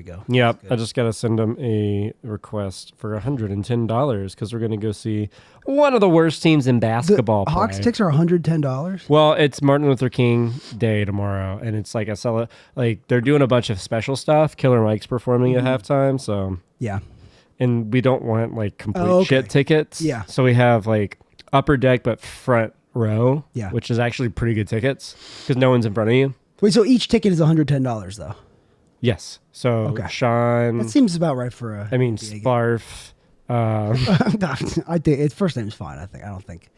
go. Yep. I just got to send him a request for $110 because we're going to go see one of the worst teams in basketball. The Hawks tickets are $110. Well, it's Martin Luther King Day tomorrow, and it's like they're doing a bunch of special stuff. Killer Mike's performing at halftime, so yeah. And we don't want like complete shit tickets. Yeah. So we have like upper deck but front row. Yeah. Which is actually pretty good tickets because no one's in front of you. Wait, so each ticket is $110 though? Yes. So Sean. That seems about right for a. Sparf. I think its first name's fine. I don't think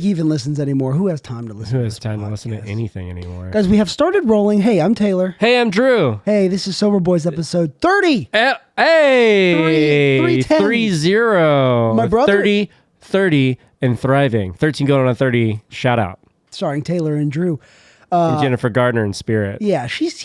he even listens anymore. Who has time to listen? Who has time to listen to anything anymore? Guys, we have started rolling. Hey, I'm Taylor. Hey, I'm Drew. Hey, this is Sober Boys episode 30. Hey, 30. My brother. 30, and thriving. 13 going on 30. Shout out. Starring Taylor and Drew. And Jennifer Gardner in Spirit. Yeah, she's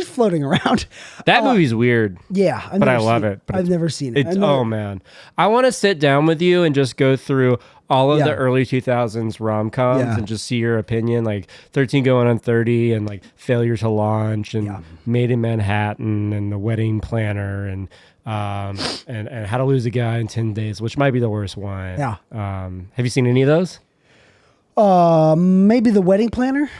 floating around. That movie's weird. Yeah, but I love it. I've never seen it. Oh man, I want to sit down with you and just go through all of the early 2000s rom-coms and just see your opinion, like 13 going on 30 and like Failure to Launch and Made in Manhattan and The Wedding Planner and How to Lose a Guy in 10 Days, which might be the worst one. Yeah. Have you seen any of those? Maybe The Wedding Planner.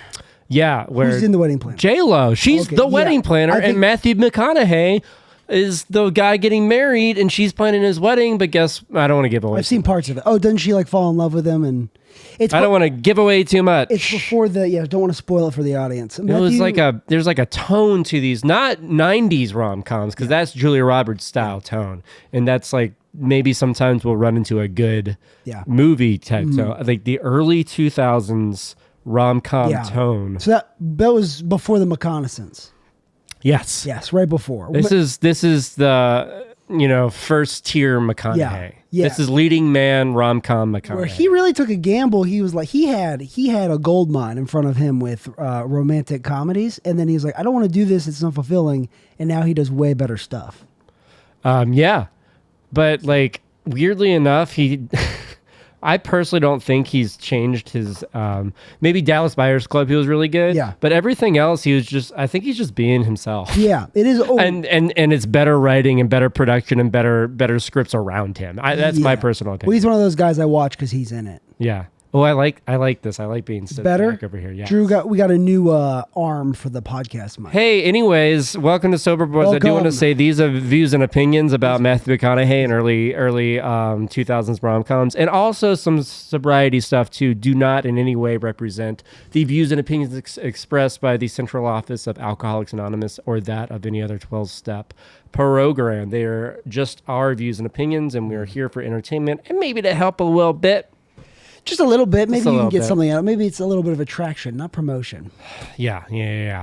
Yeah, who's in The Wedding Planner? J-Lo. She's the wedding planner, and Matthew McConaughey is the guy getting married, and she's planning his wedding. But guess I don't want to give away. I've seen parts of it. Oh, doesn't she like fall in love with him? And I don't want to give away too much. It's before don't want to spoil it for the audience. It was there's like a tone to these, not 90s rom-coms, because that's Julia Roberts style tone, and that's like maybe sometimes we'll run into a good movie type tone, like the early 2000s. Rom-com tone. So that was before The McConaissance. Yes, right before. This is the first tier McConaughey. Yeah. This is leading man rom-com McConaughey. Where he really took a gamble. He was like he had a gold mine in front of him with romantic comedies, and then he was like, I don't want to do this. It's not fulfilling. And now he does way better stuff. But like weirdly enough, he. I personally don't think he's changed his. Maybe Dallas Buyers Club, he was really good. Yeah. But everything else, I think he's just being himself. Yeah, it is. Oh. And it's better writing and better production and better scripts around him. That's my personal opinion. Well, he's one of those guys I watch because he's in it. Yeah. Oh, I like this. I like being better back over here. Yeah. Drew we got a new arm for the podcast mic. Hey, anyways, welcome to Sober Boys. Welcome. I do want to say these are views and opinions about Matthew McConaughey and early 2000s rom-coms, and also some sobriety stuff too. Do not in any way represent the views and opinions expressed by the Central Office of Alcoholics Anonymous or that of any other 12-step program. They are just our views and opinions, and we are here for entertainment and maybe to help a little bit. Just a little bit. Maybe you can get something out. Maybe it's a little bit of attraction, not promotion. Yeah.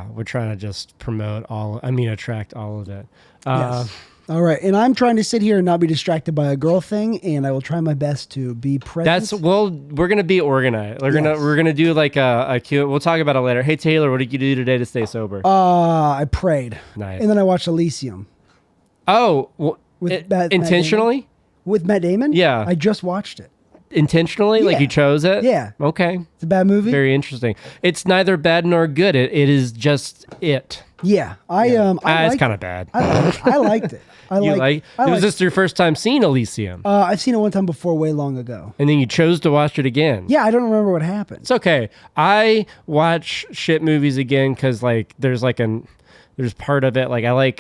We're trying to just attract all of it. Yes. All right. And I'm trying to sit here and not be distracted by a girl thing, and I will try my best to be present. We're going to be organized. We're going to do like a Q. We'll talk about it later. Hey, Taylor, what did you do today to stay sober? I prayed. Nice. And then I watched Elysium. Oh, intentionally? With Matt Damon? Yeah. I just watched it. Intentionally? Like you chose it? Yeah. Okay. It's a bad movie? Very interesting. It's neither bad nor good. It is just it. Yeah. It's kind of bad. I liked it. Was this your first time seeing Elysium? I've seen it one time before, way long ago. And then you chose to watch it again? Yeah, I don't remember what happened. It's okay. I watch shit movies again because there's part of it.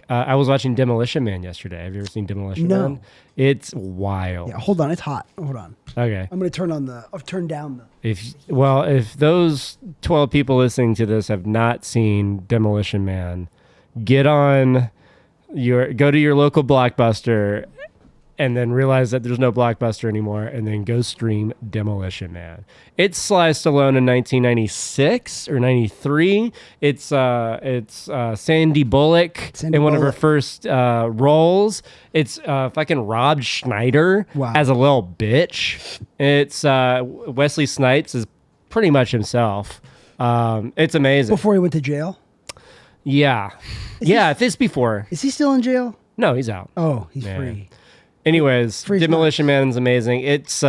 I was watching Demolition Man yesterday. Have you ever seen Demolition Man? It's wild. Yeah, hold on. It's hot. Hold on. Okay. I'm going to turn down the... If those 12 people listening to this have not seen Demolition Man, go to your local Blockbuster and then realize that there's no Blockbuster anymore, and then go stream Demolition Man. It's Sly Stallone in 1996 or 93. It's Sandy Bullock in one of her first roles. It's fucking Rob Schneider as a little bitch. It's Wesley Snipes is pretty much himself. It's amazing. Before he went to jail? Yeah. This before. Is he still in jail? No, he's out. Oh, he's free. Anyways, Demolition Man's amazing. It's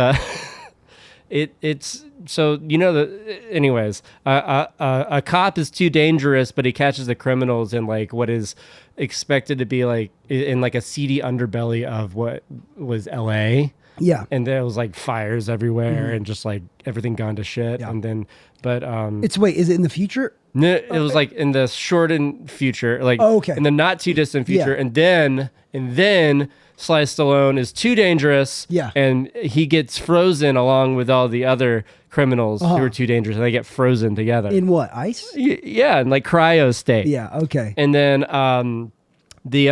it's so anyways, a cop is too dangerous, but he catches the criminals in like what is expected to be like in like a seedy underbelly of what was LA. Yeah. And there was like fires everywhere and just like everything gone to shit. Yeah. And then, but is it in the future? no, it was like in the shortened future, like okay. in the not too distant future. Yeah. And then Sly Stallone is too dangerous. Yeah. And he gets frozen along with all the other criminals who are too dangerous, and they get frozen together. In what, ice? Yeah, in like cryo state. Yeah, okay. And then they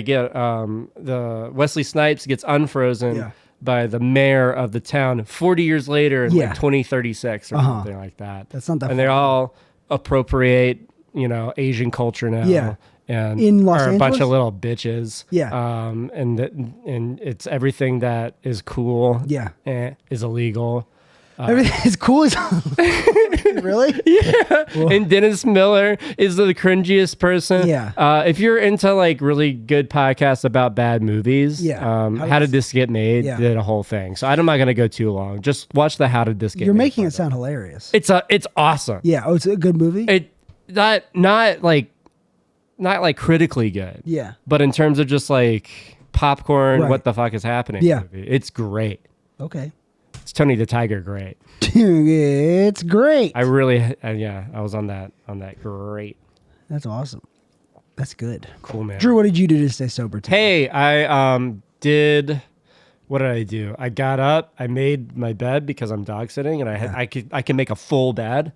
get the Wesley Snipes gets unfrozen by the mayor of the town 40 years later in like 2036 or something like that. That's not that And they all appropriate, Asian culture now. Yeah. And in Los are Angeles? a bunch of little bitches. Yeah. And it's everything that is cool. Yeah. Is illegal. Everything is cool as really? Yeah. Well, and Dennis Miller is the cringiest person. Yeah. If you're into like really good podcasts about bad movies, How Did This Get Made did a whole thing. So I'm not going to go too long. Just watch the How Did This Get Made. You're making it sound hilarious. It's awesome. Yeah. Oh, it's a good movie? Not like critically good. Yeah. But in terms of just like popcorn, Right. what the fuck is happening? Yeah. Movie, it's great. Okay. It's Tony the Tiger great. It's great. I really, I was on that great. That's awesome. That's good. Cool, man. Drew, what did you do to stay sober today? Hey, I what did I do? I got up, I made my bed because I'm dog sitting, and I can make a full bed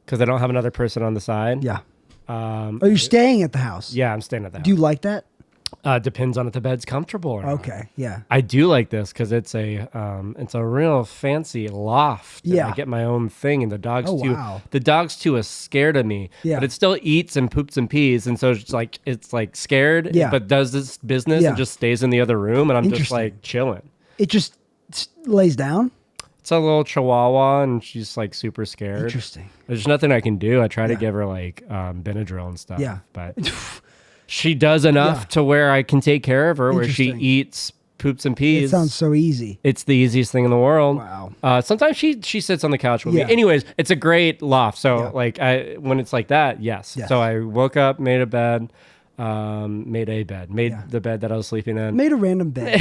because I don't have another person on the side. Yeah. Are you staying at the house? Yeah, I'm staying at the house. Do you like that? Depends on if the bed's comfortable or not. Okay. Yeah. I do like this because it's a real fancy loft. And Yeah. I get my own thing, and the dog's wow. too scared of me. Yeah. But it still eats and poops and pees, and so it's like scared. Yeah. But does this business Yeah. and just stays in the other room, and I'm just Interesting. like chilling. It just lays down? It's a little Chihuahua, and she's like super scared. Interesting. There's nothing I can do. I try to give her like Benadryl and stuff. Yeah. But she does enough to where I can take care of her, where she Interesting. eats, poops, and pees. It sounds so easy. It's the easiest thing in the world. Wow. Sometimes she sits on the couch with Yeah. me. Anyways, it's a great loft. So when it's like that, yes. Yes. So I woke up, made a bed, made the bed that I was sleeping in. Made a random bed.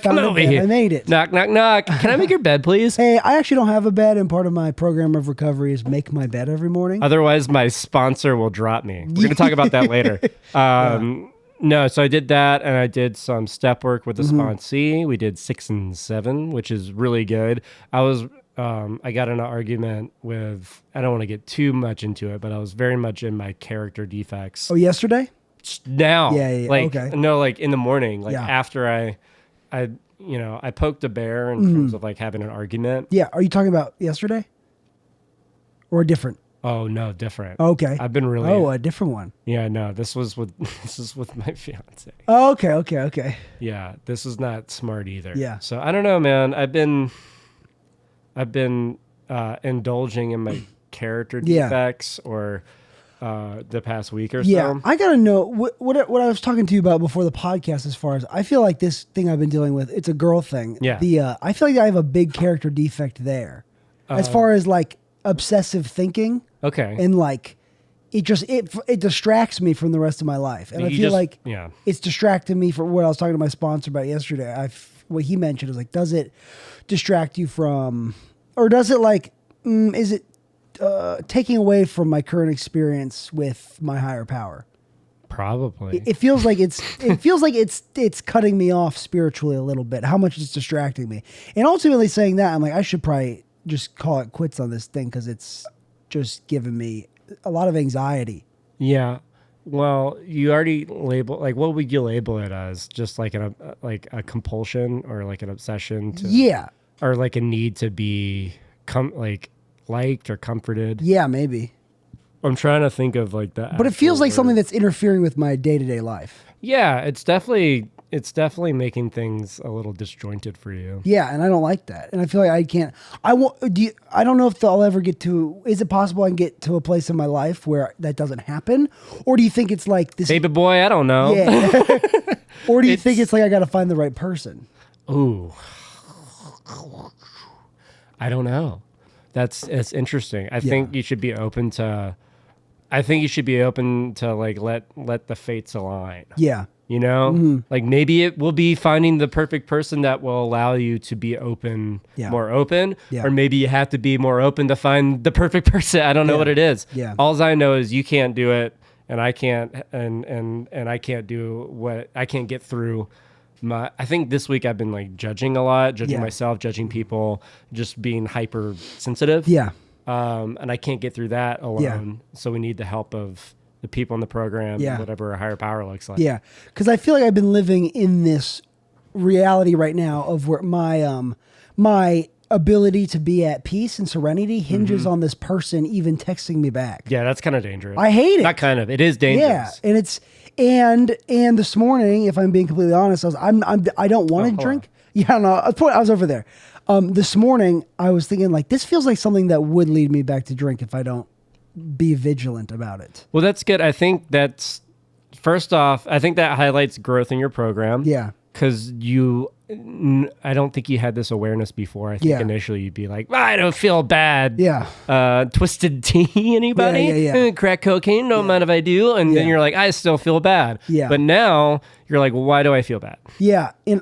Come over here. I made it. Knock, knock, knock. Can I make your bed, please? Hey, I actually don't have a bed, and part of my program of recovery is make my bed every morning. Otherwise, my sponsor will drop me. We're going to talk about that later. No, so I did that, and I did some step work with the sponsee. We did 6 and 7, which is really good. I got in an argument with, I don't want to get too much into it, but I was very much in my character defects. Oh, yesterday? Now. Yeah, Like, okay. no, like in the morning, like Yeah. after I poked a bear in terms of like having an argument. Yeah. Are you talking about yesterday? Or a different? Oh, no, different. Okay. I've been really. Oh, a different one. Yeah, no, this is with my fiance. Oh, okay. Yeah, this is not smart either. Yeah. So I don't know, man. I've been indulging in my character defects or the past week or so. I gotta know what I was talking to you about before the podcast. As far as I feel like this thing I've been dealing with, it's a girl thing. Yeah. I feel like I have a big character defect there, as far as like obsessive thinking. Okay. And like, it distracts me from the rest of my life, and I feel like it's distracting me from what I was talking to my sponsor about yesterday. What he mentioned is like, does it distract you from, or does it like, is it taking away from my current experience with my higher power? Probably. It feels like it's cutting me off spiritually a little bit. How much it's distracting me, and ultimately saying that, I'm like, I should probably just call it quits on this thing because it's just giving me a lot of anxiety. Yeah. Well, you already label, like, what would you label it as? Just like a compulsion or like an obsession to, or like a need to be liked or comforted. Yeah, maybe. I'm trying to think of like that. But it feels like something that's interfering with my day-to-day life. Yeah, it's definitely making things a little disjointed for you. Yeah, and I don't like that. And I feel like I can't. I don't know if I'll ever get to. Is it possible I can get to a place in my life where that doesn't happen, or do you think it's like this? Baby boy, I don't know. Yeah. Or do you think it's like I got to find the right person? Ooh, I don't know. It's interesting. I think you should be open to I think you should be open to like let the fates align. Yeah. You know, like maybe it will be finding the perfect person that will allow you to be open, more open, or maybe you have to be more open to find the perfect person. I don't know what it is. Yeah. All I know is you can't do it, and I can't, and I can't do what I can't get through. I think this week I've been like judging a lot, judging myself, judging people, just being hypersensitive. Yeah. And I can't get through that alone. Yeah. So we need the help of the people in the program, whatever a higher power looks like. Yeah, because I feel like I've been living in this reality right now of where my ability to be at peace and serenity hinges on this person even texting me back. Yeah, that's kind of dangerous. I hate it. Not kind of. It is dangerous. Yeah, and it's and this morning, if I'm being completely honest, I don't want to drink. Yeah, no, I was over there. This morning, I was thinking like this feels like something that would lead me back to drink if I don't be vigilant about it. Well, that's good. I think that's first off, I think that highlights growth in your program. Yeah. Because I don't think you had this awareness before. I think initially you'd be like, I don't feel bad. Yeah. Twisted tea, anybody? Yeah. Crack cocaine, don't mind if I do. And then you're like, I still feel bad. Yeah. But now you're like, well, why do I feel bad? Yeah. And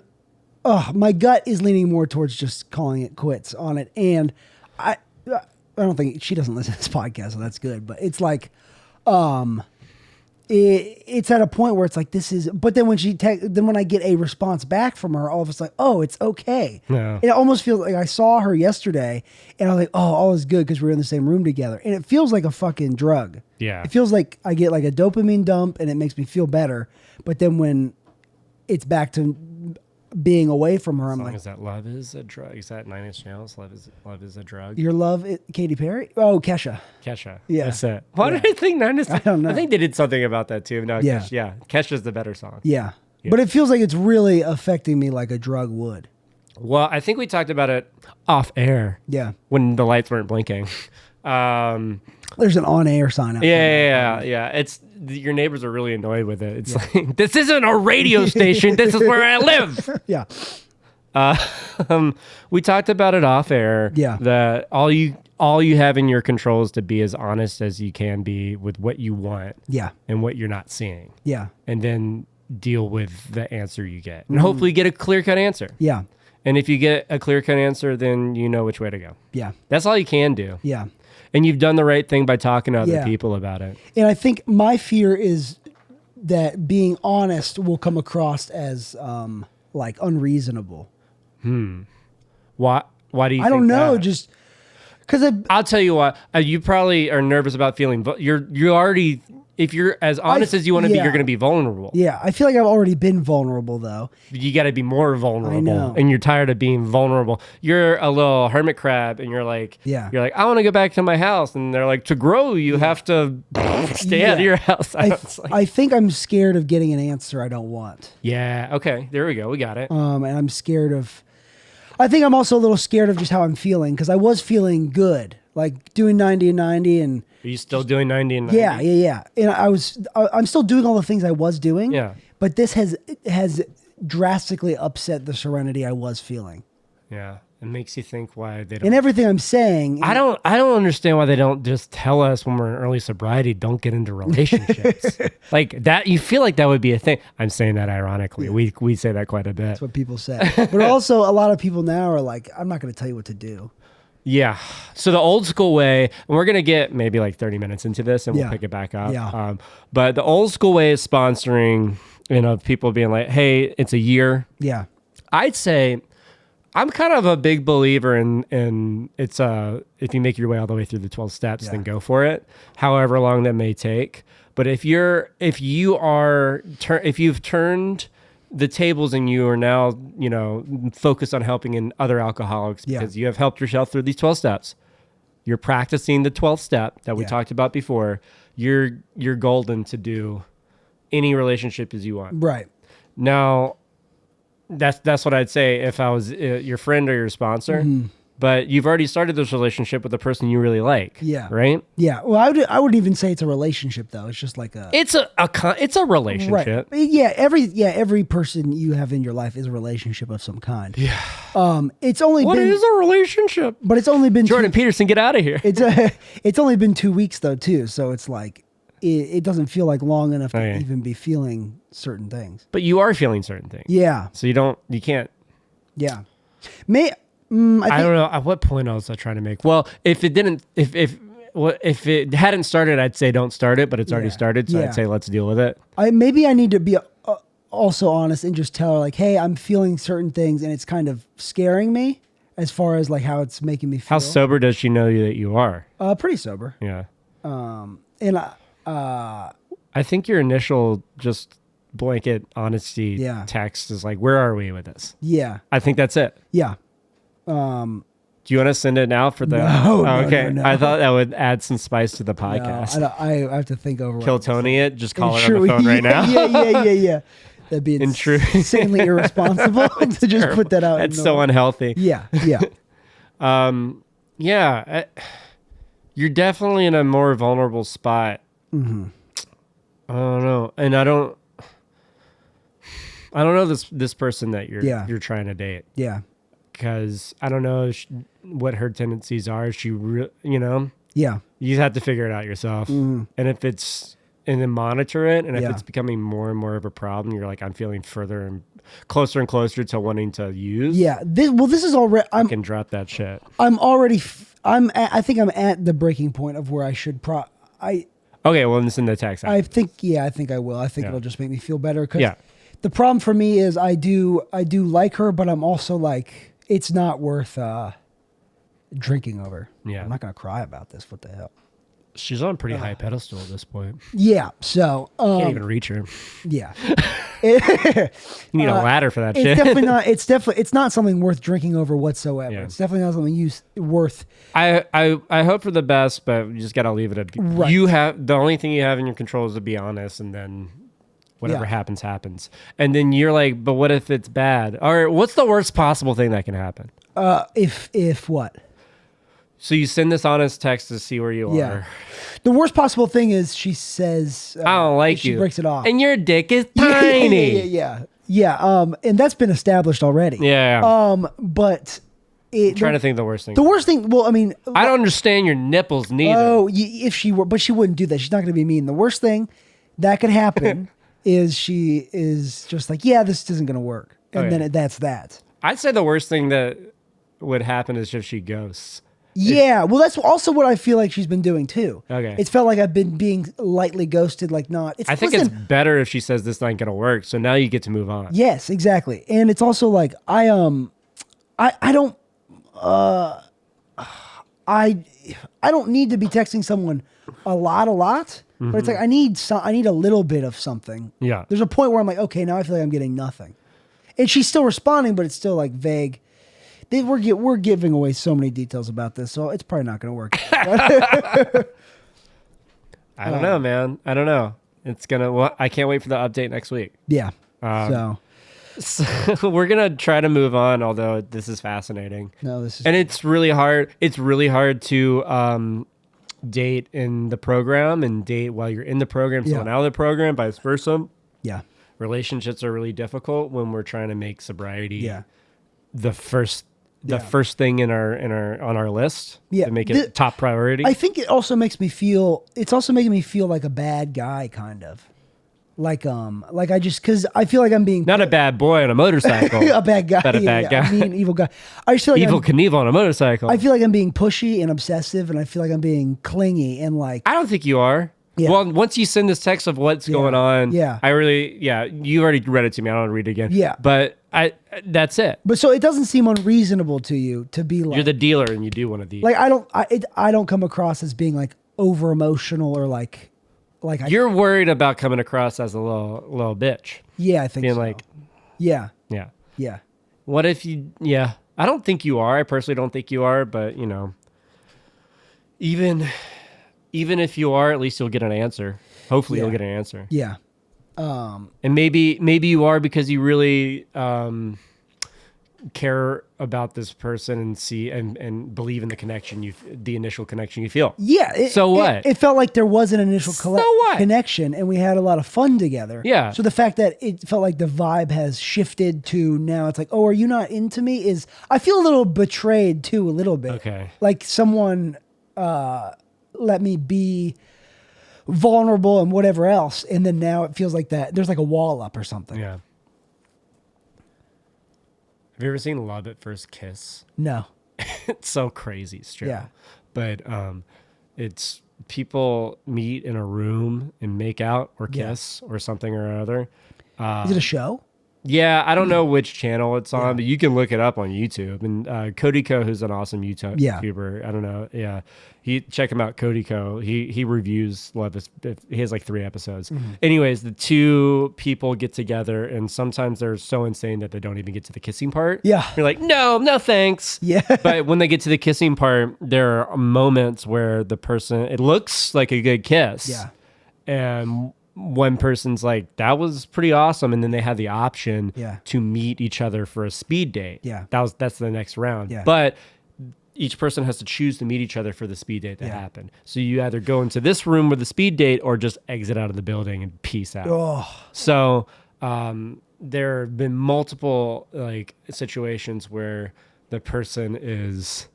my gut is leaning more towards just calling it quits on it. And I don't think she doesn't listen to this podcast, so that's good. But it's like, it's at a point where it's like this is. But then when I get a response back from her, all of a sudden, oh, it's okay. Yeah. It almost feels like I saw her yesterday, and I was like, oh, all is good because we were in the same room together, and it feels like a fucking drug. Yeah. It feels like I get like a dopamine dump, and it makes me feel better. But then when it's back to being away from her, I'm like, is that love is a drug? Is that 9 Inch Nails? Love is a drug. Your love, Katy Perry? Oh, Kesha. Yeah, that's it. Why did I think 9 Inch? I don't know. I think they did something about that too. No, yeah, Kesha's the better song. Yeah, but it feels like it's really affecting me like a drug would. Well, I think we talked about it off air. Yeah, when the lights weren't blinking. There's an on-air sign out. Yeah. It's your neighbors are really annoyed with it. It's like, this isn't a radio station. This is where I live. Yeah. We talked about it off air. Yeah. That all you have in your control is to be as honest as you can be with what you want. Yeah. And what you're not seeing. Yeah. And then deal with the answer you get, and hopefully get a clear-cut answer. Yeah. And if you get a clear-cut answer, then you know which way to go. Yeah. That's all you can do. Yeah. And you've done the right thing by talking to other people about it. And I think my fear is that being honest will come across as like unreasonable. Why do you think I don't know, that? just because I'll tell you what, you probably are nervous about feeling, but you're already, if you're as honest as you want to be, you're going to be vulnerable. Yeah, I feel like I've already been vulnerable though. You got to be more vulnerable. I know. And you're tired of being vulnerable. You're a little hermit crab, and you're like, I want to go back to my house, and they're like, to grow, you have to stay out of your house. I think I'm scared of getting an answer I don't want. Yeah. Okay. There we go. We got it. And I'm scared of. I think I'm also a little scared of just how I'm feeling because I was feeling good, like doing 90 and 90 and. Are you still doing 90 and 90? Yeah. And I'm still doing all the things I was doing. Yeah. But this has drastically upset the serenity I was feeling. Yeah. It makes you think why they don't. And everything I'm saying. I don't understand why they don't just tell us when we're in early sobriety, don't get into relationships. Like that, you feel like that would be a thing. I'm saying that ironically. Yeah. We say that quite a bit. That's what people say. But also a lot of people now are like, I'm not going to tell you what to do. Yeah. So the old school way, and we're going to get maybe like 30 minutes into this and we'll pick it back up. Yeah. But the old school way is sponsoring, people being like, hey, it's a year. Yeah. I'd say I'm kind of a big believer in it's if you make your way all the way through the 12 steps, then go for it, however long that may take. But if you've turned the tables and you are now, focused on helping in other alcoholics because you have helped yourself through these 12 steps. You're practicing the 12th step that we talked about before. You're golden to do any relationship as you want. Right. Now, that's what I'd say if I was your friend or your sponsor. Mm-hmm. But you've already started this relationship with the person you really like. Yeah. Right? Yeah. Well, I wouldn't even say it's a relationship though. It's just like it's a relationship. Right. Yeah. Every person you have in your life is a relationship of some kind. Yeah. It's only what is a relationship? But it's only been Jordan Peterson, get out of here. It's only been 2 weeks though too. So it's like it doesn't feel like long enough to even be feeling certain things. But you are feeling certain things. Yeah. So you can't. Yeah. I don't know at what point I was trying to make. Well, if it hadn't started, I'd say don't start it, but it's already started. So I'd say let's deal with it. Maybe I need to be also honest and just tell her like, hey, I'm feeling certain things and it's kind of scaring me as far as like how it's making me feel. How sober does she know that you are? Pretty sober. Yeah. And I think your initial just blanket honesty text is like, where are we with this? Yeah. I think that's it. Yeah. Do you want to send it now for the? No, okay. No. I thought that would add some spice to the podcast. No, I have to think over. Kill Tony it. Just call her on the phone right now. Yeah. That'd be insanely irresponsible to just put that out. That's so unhealthy. Yeah. You're definitely in a more vulnerable spot. Mm-hmm. I don't know, and I don't know this person that you're trying to date. Yeah. Because I don't know what her tendencies are. Yeah. You have to figure it out yourself. Mm-hmm. And then monitor it. And if it's becoming more and more of a problem, you're like, I'm feeling further and closer to wanting to use. Yeah. This is already. I can drop that shit. I think I'm at the breaking point of where I should Okay. Well, it's in the text. I think I will. I think it'll just make me feel better. Cause the problem for me is I do like her, but I'm also like, it's not worth drinking over. Yeah. I'm not going to cry about this. What the hell? She's on a pretty high pedestal at this point. Yeah. So can't even reach her. Yeah. You need a ladder for that shit. It's not something worth drinking over whatsoever. Yeah. It's definitely not something worth. I hope for the best, but you just got to leave it at right. The only thing you have in your control is to be honest, and then whatever happens. And then you're like, but what if it's bad? Or what's the worst possible thing that can happen? If what? So you send this honest text to see where you are. The worst possible thing is she says, I don't like you. She breaks it off. And your dick is tiny. Yeah. And that's been established already. Yeah. But I'm trying to think of the worst thing. The worst thing, well, I mean, I don't understand your nipples neither. Oh, if she were, but she wouldn't do that. She's not going to be mean. The worst thing that could happen is she is just like, yeah, this isn't going to work. And then that's that. I'd say the worst thing that would happen is if she ghosts. Yeah, well, that's also what I feel like she's been doing too. Okay, it's felt like I've been being lightly ghosted, like not. I think it's better if she says this not gonna work. So now you get to move on. Yes, exactly, and it's also like I don't need to be texting someone a lot, mm-hmm. but it's like I need a little bit of something. Yeah, there's a point where I'm like, okay, now I feel like I'm getting nothing, and she's still responding, but it's still like vague. We're giving away so many details about this, so it's probably not going to work. I don't know, man. I don't know. It's gonna. Well, I can't wait for the update next week. Yeah. So we're gonna try to move on. Although this is fascinating. No, this is. And it's really hard. It's really hard to date in the program and date while you're in the program. So out of the program, vice versa. Yeah. Relationships are really difficult when we're trying to make sobriety. The first thing on our list to make it top priority. I think it also makes me feel. It's also making me feel like a bad guy, kind of. Like I just because I feel like I'm being not a bad boy on a motorcycle, a bad guy, not a bad guy, I mean, evil guy. I just feel like Evil Knievel on a motorcycle. I feel like I'm being pushy and obsessive, and I feel like I'm being clingy and like. I don't think you are. Yeah. Well, once you send this text of what's going on, I really, you already read it to me. I don't want to read it again. Yeah. But that's it. But so it doesn't seem unreasonable to you to be like. You're the dealer and you do one of these. Like, I don't come across as being like over emotional or like you're worried about coming across as a little bitch. Yeah, I think being so. like. Yeah. Yeah. Yeah. What if you, I don't think you are. I personally don't think you are, but even if you are, at least you'll get an answer. Hopefully you'll get an answer. Yeah. And maybe you are because you really care about this person and see and believe in the initial connection you feel. Yeah. It felt like there was an initial connection and we had a lot of fun together. Yeah. So the fact that it felt like the vibe has shifted to now it's like, oh, are you not into me? I feel a little betrayed too, a little bit. Okay. Like someone let me be vulnerable and whatever else. And then now it feels like that there's like a wall up or something. Yeah. Have you ever seen Love at First Kiss? No. It's so crazy, straight. Yeah. But it's people meet in a room and make out or kiss or something or other. Is it a show? Yeah, I don't know which channel it's on, but you can look it up on YouTube. And Cody Co, who's an awesome YouTuber, I don't know, check him out, Cody Co. He reviews Love. He has like 3 episodes. Anyways, the 2 people get together, and sometimes they're so insane that they don't even get to the kissing part. Yeah, you're like, no thanks. Yeah, but when they get to the kissing part, there are moments where it looks like a good kiss. Yeah, and one person's like, that was pretty awesome, and then they have the option to meet each other for a speed date. Yeah, that's the next round. Yeah. But each person has to choose to meet each other for the speed date to happen. So you either go into this room with the speed date or just exit out of the building and peace out. Oh. So there have been multiple like situations where the person has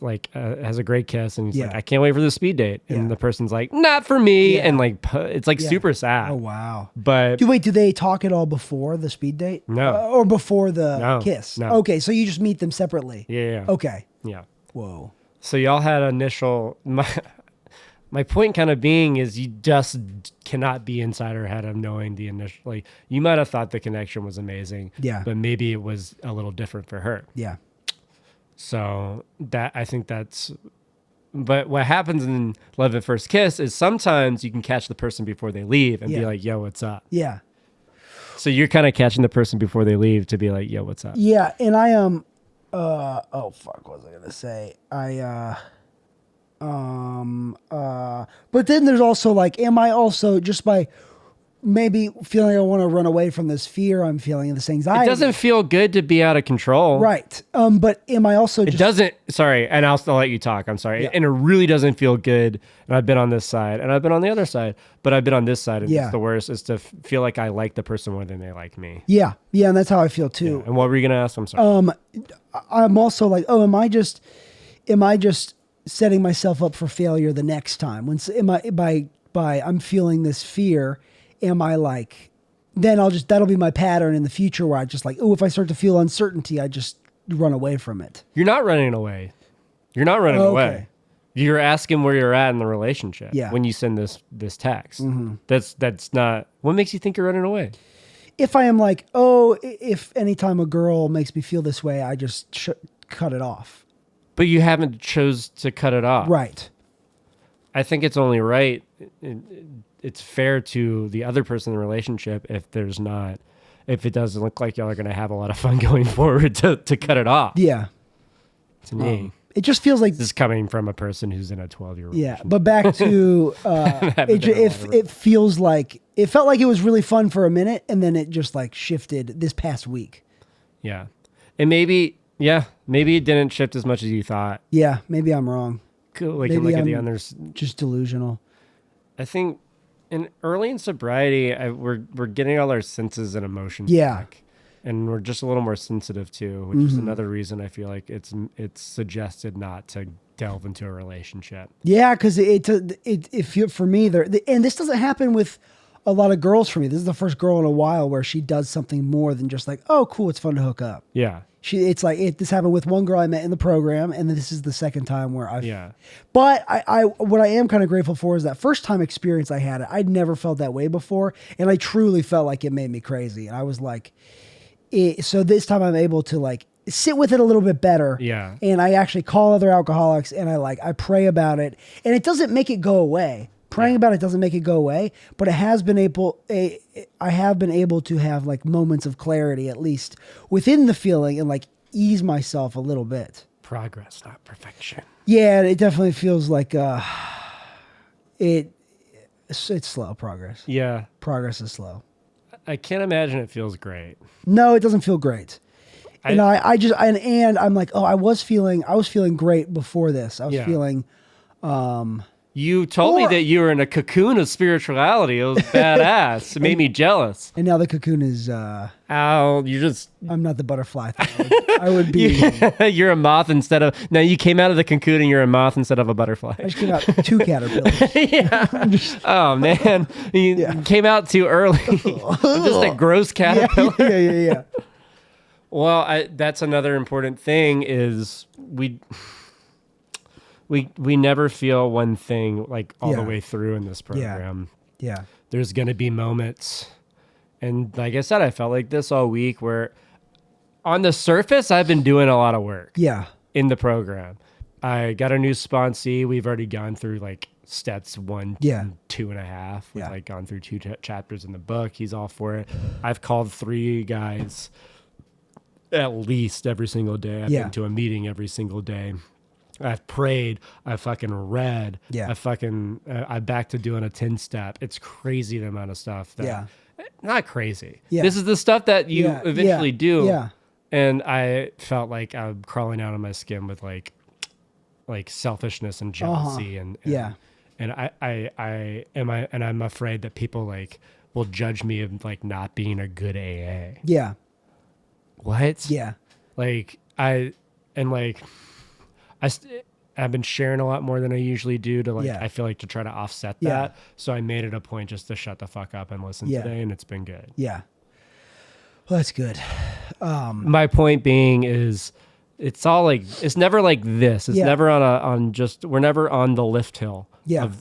a great kiss, and he's like, I can't wait for the speed date, and the person's like, not for me, and like it's like super sad. Oh wow. But do they talk at all before the speed date? No. Or before the kiss? No. Okay, so you just meet them separately. Yeah. Okay. Yeah. Whoa. So y'all had initial. My point kind of being is you just cannot be inside her head of knowing the initial. Like, you might have thought the connection was amazing. Yeah. But maybe it was a little different for her. Yeah. So I think that's, but what happens in Love at First Kiss is sometimes you can catch the person before they leave and be like, yo, what's up? Yeah. So you're kind of catching the person before they leave to be like, yo, what's up? Yeah. And I am, oh fuck, what was I going to say? But then there's also like, am I also just by maybe feeling I want to run away from this fear I'm feeling, this anxiety. It doesn't feel good to be out of control. Right. But am I also It doesn't, sorry, and I'll let you talk, I'm sorry. Yeah. And it really doesn't feel good, and I've been on this side, and I've been on the other side, but I've been on this side, and it's the worst, is to feel like I like the person more than they like me. Yeah. Yeah, and that's how I feel too. Yeah. And what were you going to ask? I'm sorry. I'm also like, oh, am I just setting myself up for failure the next time? I'm feeling this fear, am I like, then that'll be my pattern in the future where I just like, oh, if I start to feel uncertainty, I just run away from it. You're not running away. You're not running away. You're asking where you're at in the relationship when you send this text. Mm-hmm. That's not, what makes you think you're running away? If I am like, oh, if anytime a girl makes me feel this way, I just cut it off. But you haven't chose to cut it off. Right. I think it's only right. It's fair to the other person in the relationship if it doesn't look like y'all are going to have a lot of fun going forward to cut it off. Yeah. To me. It just feels like this is coming from a person who's in a 12-year relationship. Yeah. But back to, it feels like, it felt like it was really fun for a minute, and then it just like shifted this past week. Yeah. And maybe it didn't shift as much as you thought. Yeah. Maybe I'm wrong. Cool. We can look at the others. Just delusional. I think early in sobriety, we're getting all our senses and emotions back, and we're just a little more sensitive too, which is another reason I feel like it's suggested not to delve into a relationship. Yeah, because it for me there, and this doesn't happen with a lot of girls for me. This is the first girl in a while where she does something more than just like, oh, cool, it's fun to hook up. Yeah. This happened with one girl I met in the program, and then this is the second time where But what I am kind of grateful for is that first time experience I had. I'd never felt that way before, and I truly felt like it made me crazy. And I was like, so this time I'm able to like sit with it a little bit better. Yeah. And I actually call other alcoholics, and I pray about it, and it doesn't make it go away. Praying about it doesn't make it go away, but I have been able to have like moments of clarity, at least within the feeling, and like ease myself a little bit. Progress, not perfection. Yeah, it definitely feels like it's slow progress. Yeah, progress is slow. I can't imagine it feels great. No, it doesn't feel great. And I'm like, oh, I was feeling great before this. I was feeling You told me that you were in a cocoon of spirituality. It was badass. It made me jealous. And now the cocoon is... Al, you're just... I'm not the butterfly. I would be... You're a moth instead of... No, you came out of the cocoon and you're a moth instead of a butterfly. I just came out 2 caterpillars. Yeah. Oh, man. You came out too early. Just a gross caterpillar. Yeah. Well, that's another important thing is we never feel one thing like all the way through in this program. Yeah. There's going to be moments. And like I said, I felt like this all week where on the surface, I've been doing a lot of work in the program. I got a new sponsee. We've already gone through like steps 1, 2.5. We've like gone through 2 chapters in the book. He's all for it. I've called 3 guys at least every single day. I've been to a meeting every single day. I've prayed. I fucking read. I'm back to doing a 10-step. It's crazy the amount of stuff that, not crazy. This is the stuff that you eventually do. Yeah. And I felt like I'm crawling out of my skin with like selfishness and jealousy and I'm afraid that people like will judge me of like not being a good AA. Yeah. What? Yeah. I've been sharing a lot more than I usually do to I feel like to try to offset that. So I made it a point just to shut the fuck up and listen today, and it's been good. Yeah. Well, that's good. My point being is it's all like, it's never like this. It's never we're never on the lift hill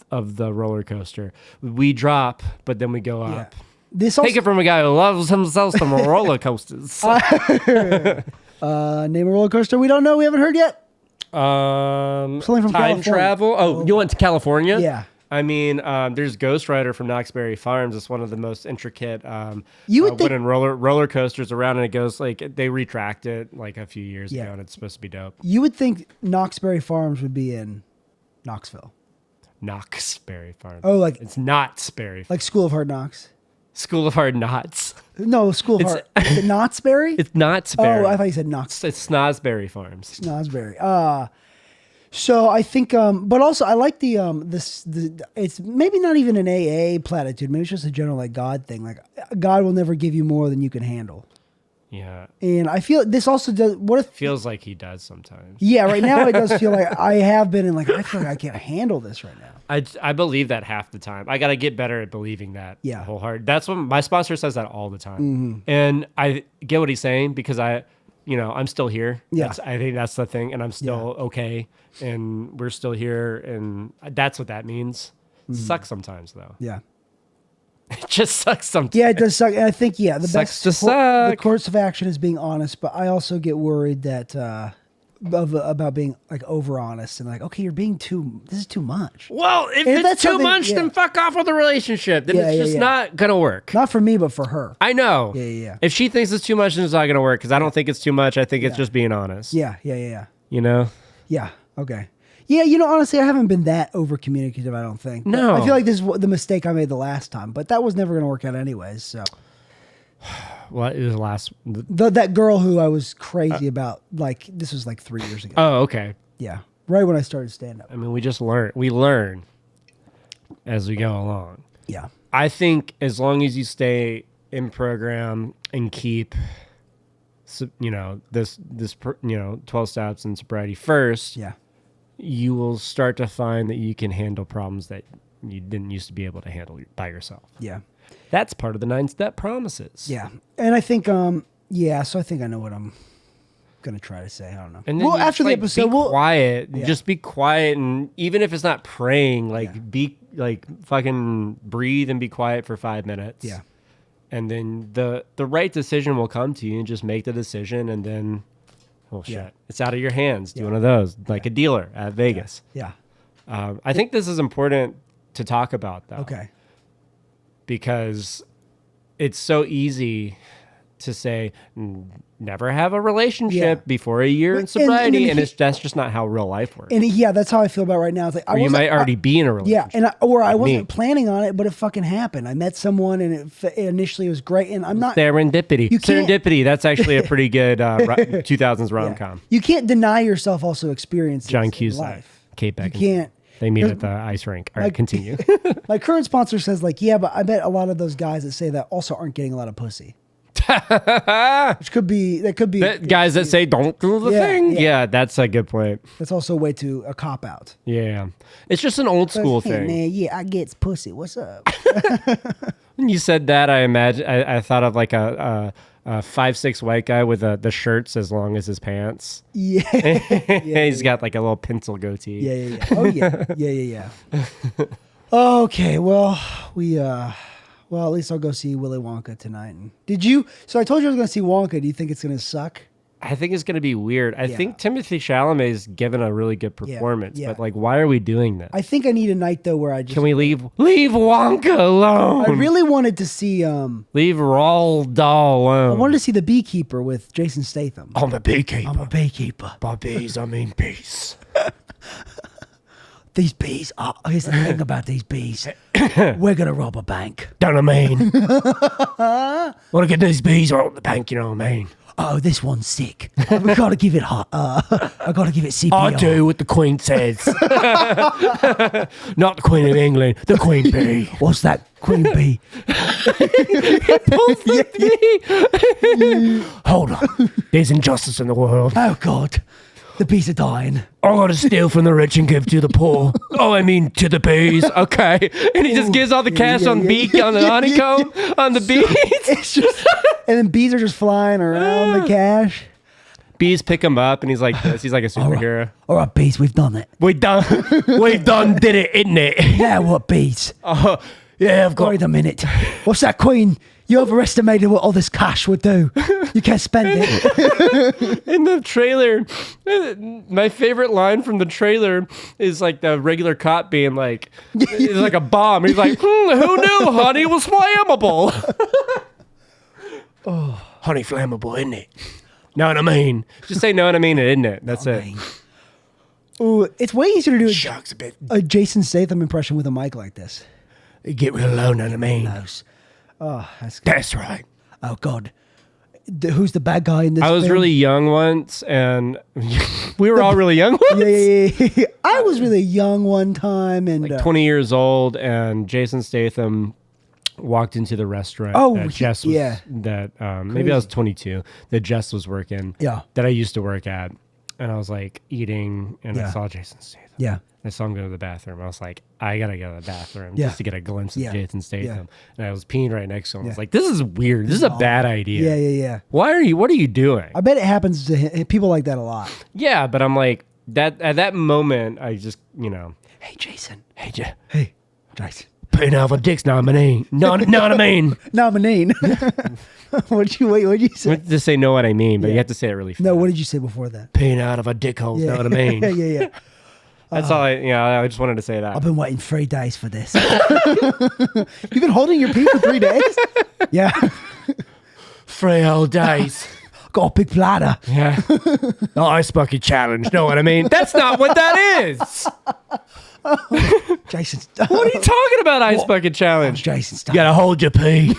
of the roller coaster. We drop, but then we go up. Take it from a guy who loves himself some roller coasters. Name a roller coaster we don't know, we haven't heard yet. Something from time California. Travel. Oh, you went to California? Yeah. I mean, there's Ghost Rider from Knoxbury Farms. It's one of the most intricate wooden roller coasters around, and it goes like they retract it like a few years ago, and it's supposed to be dope. You would think Knoxbury Farms would be in Knoxville. Knoxbury Farms. Oh, like it's not Sperry. Like School of Hard Knocks. School of Hard Knots. No, School of Hard. Is it Knott's-berry? It's Knott's-berry. Oh, I thought you said Knox. It's Snosberry Farms. Snosberry. So I think, but also I like the it's maybe not even an AA platitude. Maybe it's just a general like God thing. Like God will never give you more than you can handle. Yeah. And I feel this also does. What if feels like he does sometimes? Yeah. Right now it does feel like I have been in like I feel like I can't handle this right now. I believe that half the time. I got to get better at believing that. Yeah. Wholehearted. That's what my sponsor says that all the time. And I get what he's saying because I'm still here. Yeah. I think that's the thing. And I'm still okay. And we're still here. And that's what that means. Sucks sometimes though. Yeah. It just sucks sometimes. Yeah, it does suck. And I think, the sucks best to suck. The course of action is being honest, but I also get worried that about being like over honest and like, okay, this is too much. Well, if it's too much, then fuck off with the relationship. Then it's just not going to work. Not for me, but for her. I know. Yeah. If she thinks it's too much, then it's not going to work because I don't think it's too much. I think it's just being honest. Yeah. You know? Yeah. Okay. Yeah, honestly, I haven't been that over communicative, I don't think. No. I feel like this is the mistake I made the last time, but that was never going to work out anyways, so. What is the last? That girl who I was crazy about, like, this was like 3 years ago. Oh, okay. Yeah. Right when I started stand-up. I mean, we just learn. We learn as we go along. Yeah. I think as long as you stay in program and keep, this 12 steps and sobriety first. Yeah. You will start to find that you can handle problems that you didn't used to be able to handle by yourself. Yeah. That's part of the 9-step promises. Yeah. And I think, so I think I know what I'm going to try to say. I don't know. And then after the episode, be quiet. Yeah. Just be quiet. And even if it's not praying, be like fucking breathe and be quiet for 5 minutes. Yeah. And then the right decision will come to you and just make the decision. And then, oh shit, it's out of your hands. Do one of those, like a dealer at Vegas. Yeah. I think this is important to talk about, though. Okay. Because it's so easy to say, never have a relationship before a year in sobriety, and that's just not how real life works. And that's how I feel about right now. It's like you might already be in a relationship. Yeah, I wasn't planning on it, but it fucking happened. I met someone, and initially it was great, and I'm not... Serendipity. Serendipity, that's actually a pretty good 2000s rom-com. You can't deny yourself also experiencing John Cusack, life. Kate Beckinsale. You can't... They meet at the ice rink. All right, continue. My current sponsor says like, yeah, but I bet a lot of those guys that say that also aren't getting a lot of pussy. Which could be guys that say don't do the thing. Yeah, that's a good point. That's also a way to a cop out. Yeah, it's just an old school thing. Man, yeah, I get pussy. What's up? When you said that, I thought of like a 5'6" white guy with the shirts as long as his pants. Yeah, he's got like a little pencil goatee. Yeah. Oh yeah. Okay, well at least I'll go see Willy Wonka tonight. Did you? So I told you I was going to see Wonka. Do you think it's going to suck? I think it's going to be weird. I think Timothée Chalamet's given a really good performance, but like, why are we doing this? I think I need a night though where I just can we leave Wonka alone? I really wanted to see leave Roald Dahl alone. I wanted to see The Beekeeper with Jason Statham. I'm a beekeeper. I'm a beekeeper. By bees, I mean peace. These bees are. Here's the thing about these bees. We're gonna rob a bank. Don't I mean? Want to get these bees rob the bank? You know what I mean? Oh, this one's sick. We gotta give it hot. I gotta give it CPR. I do what the Queen says. Not the Queen of England, the Queen Bee. What's that, Queen Bee? Hold on. There's injustice in the world. Oh God. The bees are dying. I gotta steal from the rich and give to the poor. Oh, I mean to the bees. Okay. And he just gives all the cash on the honeycomb on the bees. It's just, and then bees are just flying around the cash. Bees pick him up and he's like this. He's like a superhero. All right, bees, we've done it. We done did it, isn't it? Now what, bees? Yeah, I've got. Wait a minute. What's that, Queen? You overestimated what all this cash would do. You can't spend it. In the trailer, my favorite line from the trailer is like the regular cop being like, it's like a bomb. He's like, who knew honey was flammable? Honey flammable, isn't it? Know what I mean? Just say know what I mean, isn't it? That's it. Ooh, it's way easier to do Shucks a bit. A Jason Statham impression with a mic like this. Get real low, know what I mean? Close. Oh, that's right. Oh God, who's the bad guy in this? I was film? really young once, and we were all really young once. Yeah. I was really young one time, and like 20 years old, and Jason Statham walked into the restaurant. That Jess was, maybe I was 22. That Jess was working. Yeah. That I used to work at, and I was like eating, and I saw Jason Statham. Yeah. I saw him go to the bathroom. I was like, I gotta go to the bathroom just to get a glimpse of Jason Statham. And I was peeing right next to him. I was like, this is weird. This is a bad idea. Yeah. What are you doing? I bet it happens to people like that a lot. Yeah, but I'm like, that at that moment, I just, Hey, Jason. Hey, Jason. Putting out a dick's nominee. Know what I mean? Nominee. What'd you say? Just say know what I mean, but you have to say it really fast. No, what did you say before that? Peeing out of a dick hole. Know what I mean? Yeah. That's all I just wanted to say that. I've been waiting 3 days for this. You've been holding your pee for 3 days? Yeah. 3 whole days. Got a big bladder. Yeah. The ice bucket challenge. Know what I mean? That's not what that is. Jason. What are you talking about, ice bucket challenge? Jason Statham. You gotta hold your pee.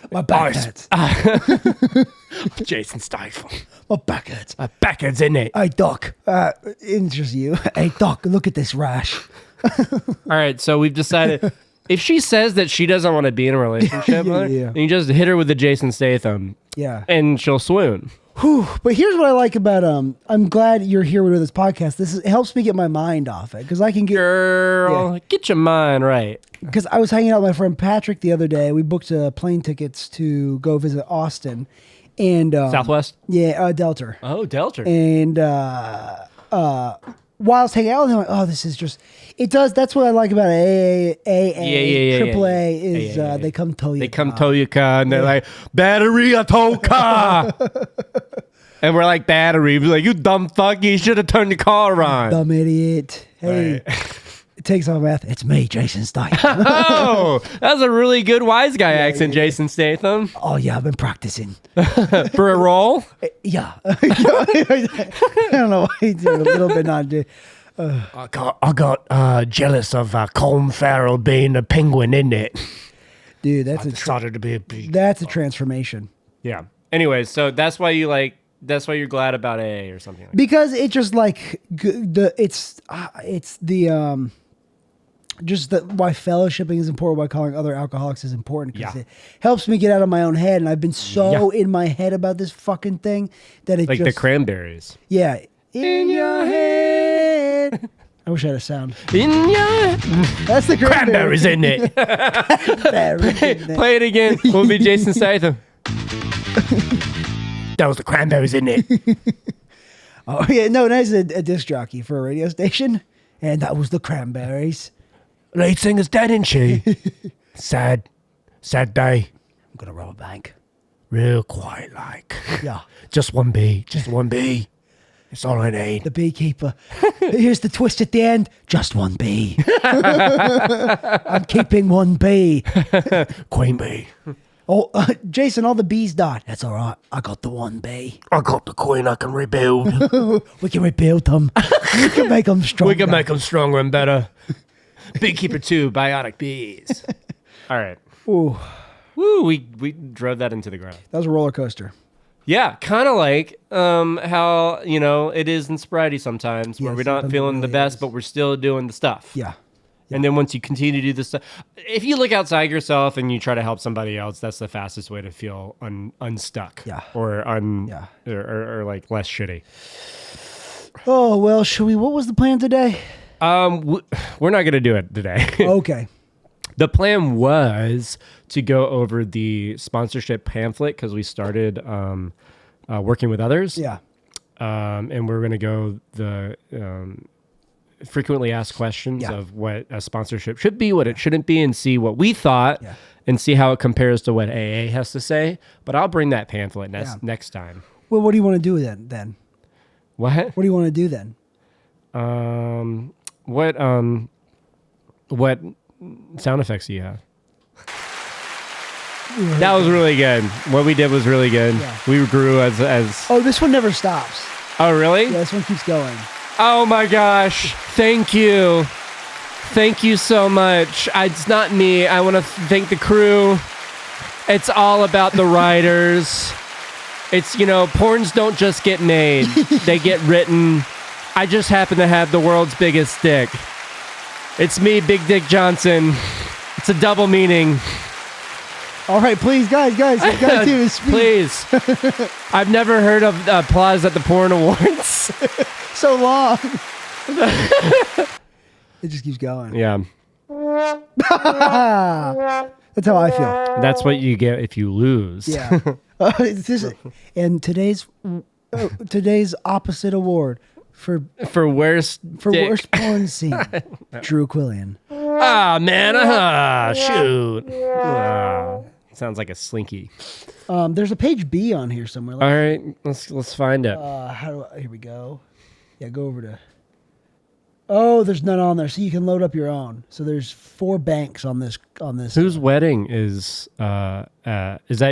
My back hurts. Jason Statham. My back hurts. My back hurts, isn't it? Hey, Doc. It's just you. Hey, Doc, look at this rash. All right, so we've decided if she says that she doesn't want to be in a relationship with her, then you just hit her with the Jason Statham. Yeah. And she'll swoon. Whew. But here's what I like about I'm glad you're here with this podcast. It helps me get my mind off it because I can get your mind right. Because I was hanging out with my friend Patrick the other day. We booked plane tickets to go visit Austin, and Southwest. Yeah, Delta. Oh, Delta. And while I was hanging out with him, I'm like, oh, this is just. It does. That's what I like about AA, AAA is they come tow you. They come tow your car, and they're like, battery a tow car. And we're like, battery. We're like, you dumb fuck, you should have turned the car on. Dumb idiot. Hey. Right. It takes off math. It's me, Jason Statham. Oh, that's a really good wise guy accent, Jason Statham. Oh, yeah, I've been practicing. For a role? Yeah. I don't know why he's doing a little bit not doing. I got jealous of Colin Farrell being a penguin, isn't it? Dude, that's to be a big. That's a transformation. Yeah. Anyways, so that's why you like that's why you're glad about AA or something like that. Because it just like it's the just why fellowshipping is important, why calling other alcoholics is important, because it helps me get out of my own head. And I've been so in my head about this fucking thing that it like just, the Cranberries. Yeah. In your head. I wish I had a sound. In your That's the Cranberries in it. Play it again. We'll be Jason Statham. That was the Cranberries in it. Oh yeah, no, that's a disc jockey for a radio station, and that was the Cranberries. Lead singer's dead, isn't she? Sad day. I'm gonna rob a bank. Real quiet like. Yeah. Just one bee. It's all I need. The beekeeper. Here's the twist at the end. Just one bee. I'm keeping one bee. Queen bee. Oh, Jason, all the bees died. That's all right. I got the one bee. I got the queen I can rebuild. We can rebuild them. We can make them stronger. We can make them stronger and better. Beekeeper 2, biotic bees. All right. Ooh. Woo, we drove that into the ground. That was a roller coaster. Yeah, kind of like how, it is in sobriety sometimes where we're not feeling the best, but we're still doing the stuff. Yeah. And then once you continue to do this stuff, if you look outside yourself and you try to help somebody else, that's the fastest way to feel unstuck. Yeah. Or or like less shitty. Oh, well, what was the plan today? We're not going to do it today. Okay. The plan was to go over the sponsorship pamphlet because we started working with others. Yeah. And we're going to go the frequently asked questions of what a sponsorship should be, what it shouldn't be, and see what we thought and see how it compares to what AA has to say. But I'll bring that pamphlet next time. Well, what do you want to do then? What? What do you want to do then? What sound effects do you have? That was really good. What we did was really good. Yeah. We grew as. Oh, this one never stops. Oh, really? Yeah, this one keeps going. Oh my gosh! Thank you so much. It's not me. I want to thank the crew. It's all about the writers. It's porns don't just get made; they get written. I just happen to have the world's biggest dick. It's me, Big Dick Johnson. It's a double meaning. All right, please, guys, you gotta do this. Please. I've never heard of applause at the porn awards. So long. It just keeps going. Yeah. That's how I feel. That's what you get if you lose. Yeah. And today's opposite award for worst porn scene. Drew Quillian. Ah, man. Shoot. Sounds like a slinky. There's a page B on here somewhere. All right, let's find it. Here we go. Yeah, go over to. Oh, there's none on there, so you can load up your own. So there's 4 banks on this. Whose wedding is that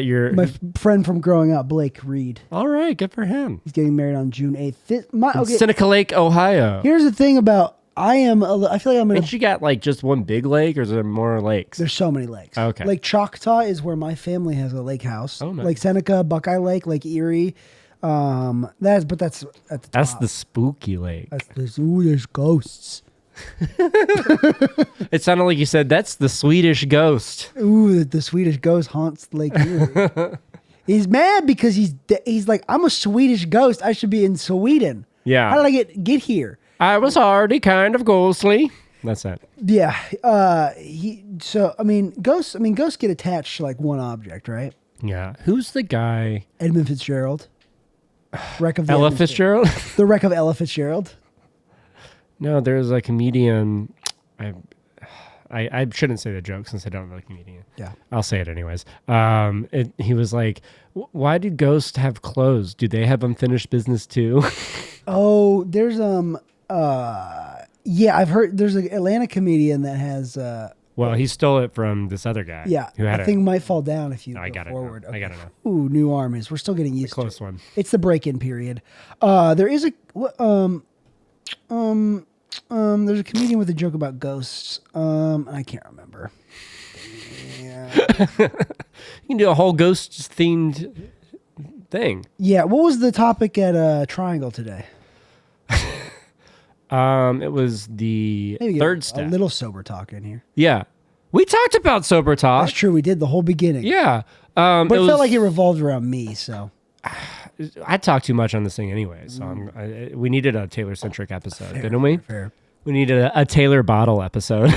your my friend from growing up, Blake Reed? All right, good for him. He's getting married on June 8th. Seneca Lake, Ohio. Here's the thing about I feel like I'm gonna. Ain't you got like just one big lake, or is there more lakes? There's so many lakes. Okay. Lake Choctaw is where my family has a lake house. Oh, nice. Lake Seneca, Buckeye Lake, Lake Erie. That's at the top. That's the spooky lake. There's ghosts. It sounded like you said that's the Swedish ghost. Ooh, the Swedish ghost haunts Lake Erie. He's mad because he's like, I'm a Swedish ghost. I should be in Sweden. Yeah. How did I get here? I was already kind of ghostly. That's it. Yeah. Ghosts get attached to like one object, right? Yeah. Who's the guy? Edmund Fitzgerald. Wreck of Ella Fitzgerald? The Wreck of Ella Fitzgerald. No, there's a comedian. I shouldn't say the joke since I don't know the comedian. Yeah. I'll say it anyways. He was like, why do ghosts have clothes? Do they have unfinished business too? Oh, there's I've heard there's an Atlanta comedian that has well, he stole it from this other guy. Yeah, who had I think might fall down if you go forward. Okay. I gotta know. Ooh, new armies. We're still getting used to it. Close one. It's the break-in period. There is there's a comedian with a joke about ghosts. I can't remember. Yeah. You can do a whole ghost themed thing. Yeah. What was the topic at Triangle today? It was the Maybe third step. A little sober talk in here. Yeah. We talked about sober talk. That's true. We did the whole beginning. Yeah. But it felt like it revolved around me, so. I talk too much on this thing anyway, so we needed a Taylor-centric episode, didn't we? Fair. We needed a Taylor bottle episode.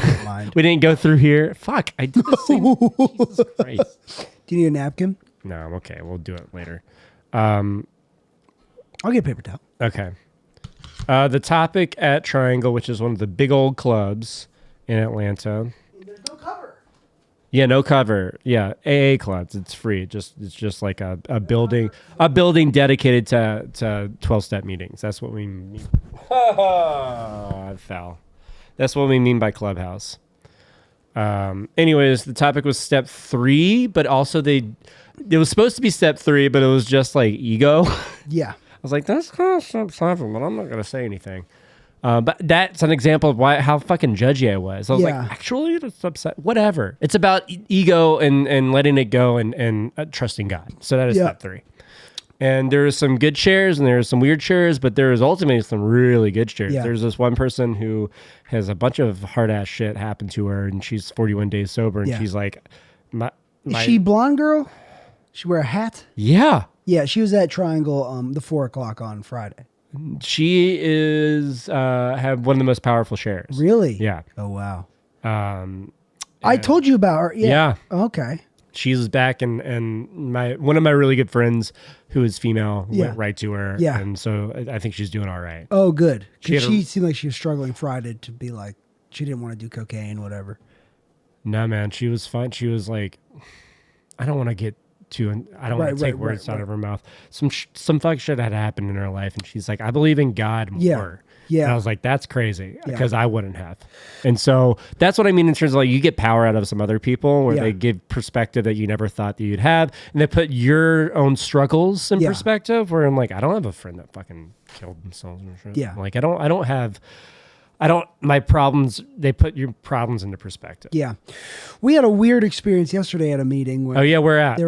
We didn't go through here. Fuck, I did this thing. Jesus Christ. Do you need a napkin? No, I'm okay. We'll do it later. I'll get a paper towel. Okay. The topic at Triangle, which is one of the big old clubs in Atlanta. There's no cover. Yeah, no cover. Yeah, AA clubs. It's free. It's just like a building dedicated to 12-step meetings. That's what we mean. I fell. That's what we mean by clubhouse. Anyways, the topic was step 3, but also it was supposed to be step 3, but it was just like ego. Yeah. I was like, that's kind of step 7, but I'm not gonna say anything. But that's an example of how fucking judgy I was. I was like, actually, it's upset. Whatever. It's about ego and letting it go and trusting God. So that is step 3. And there are some good shares and there are some weird shares, but there is ultimately some really good shares. Yeah. There's this one person who has a bunch of hard ass shit happen to her, and she's 41 days sober, and she's like, Is she blonde girl? She wear a hat? Yeah. Yeah, she was at Triangle the 4 o'clock on Friday. She is have one of the most powerful shares. Really? Yeah. Oh, wow. I told you about her. Yeah. Okay. She's back, and one of my really good friends who is female went right to her. Yeah. And so I think she's doing all right. Oh, good. She seemed like she was struggling Friday to be like, she didn't want to do cocaine, whatever. No, man, she was fine. She was like, I don't want to get too, I don't want to take words out of her mouth. Some fuck shit had happened in her life, and she's like, I believe in God more. Yeah. And I was like, that's crazy, because I wouldn't have. And so that's what I mean in terms of like, you get power out of some other people where they give perspective that you never thought that you'd have. And they put your own struggles in perspective, where I'm like, I don't have a friend that fucking killed themselves or shit. Yeah. Like, my problems, they put your problems into perspective. Yeah. We had a weird experience yesterday at a meeting. Where where at?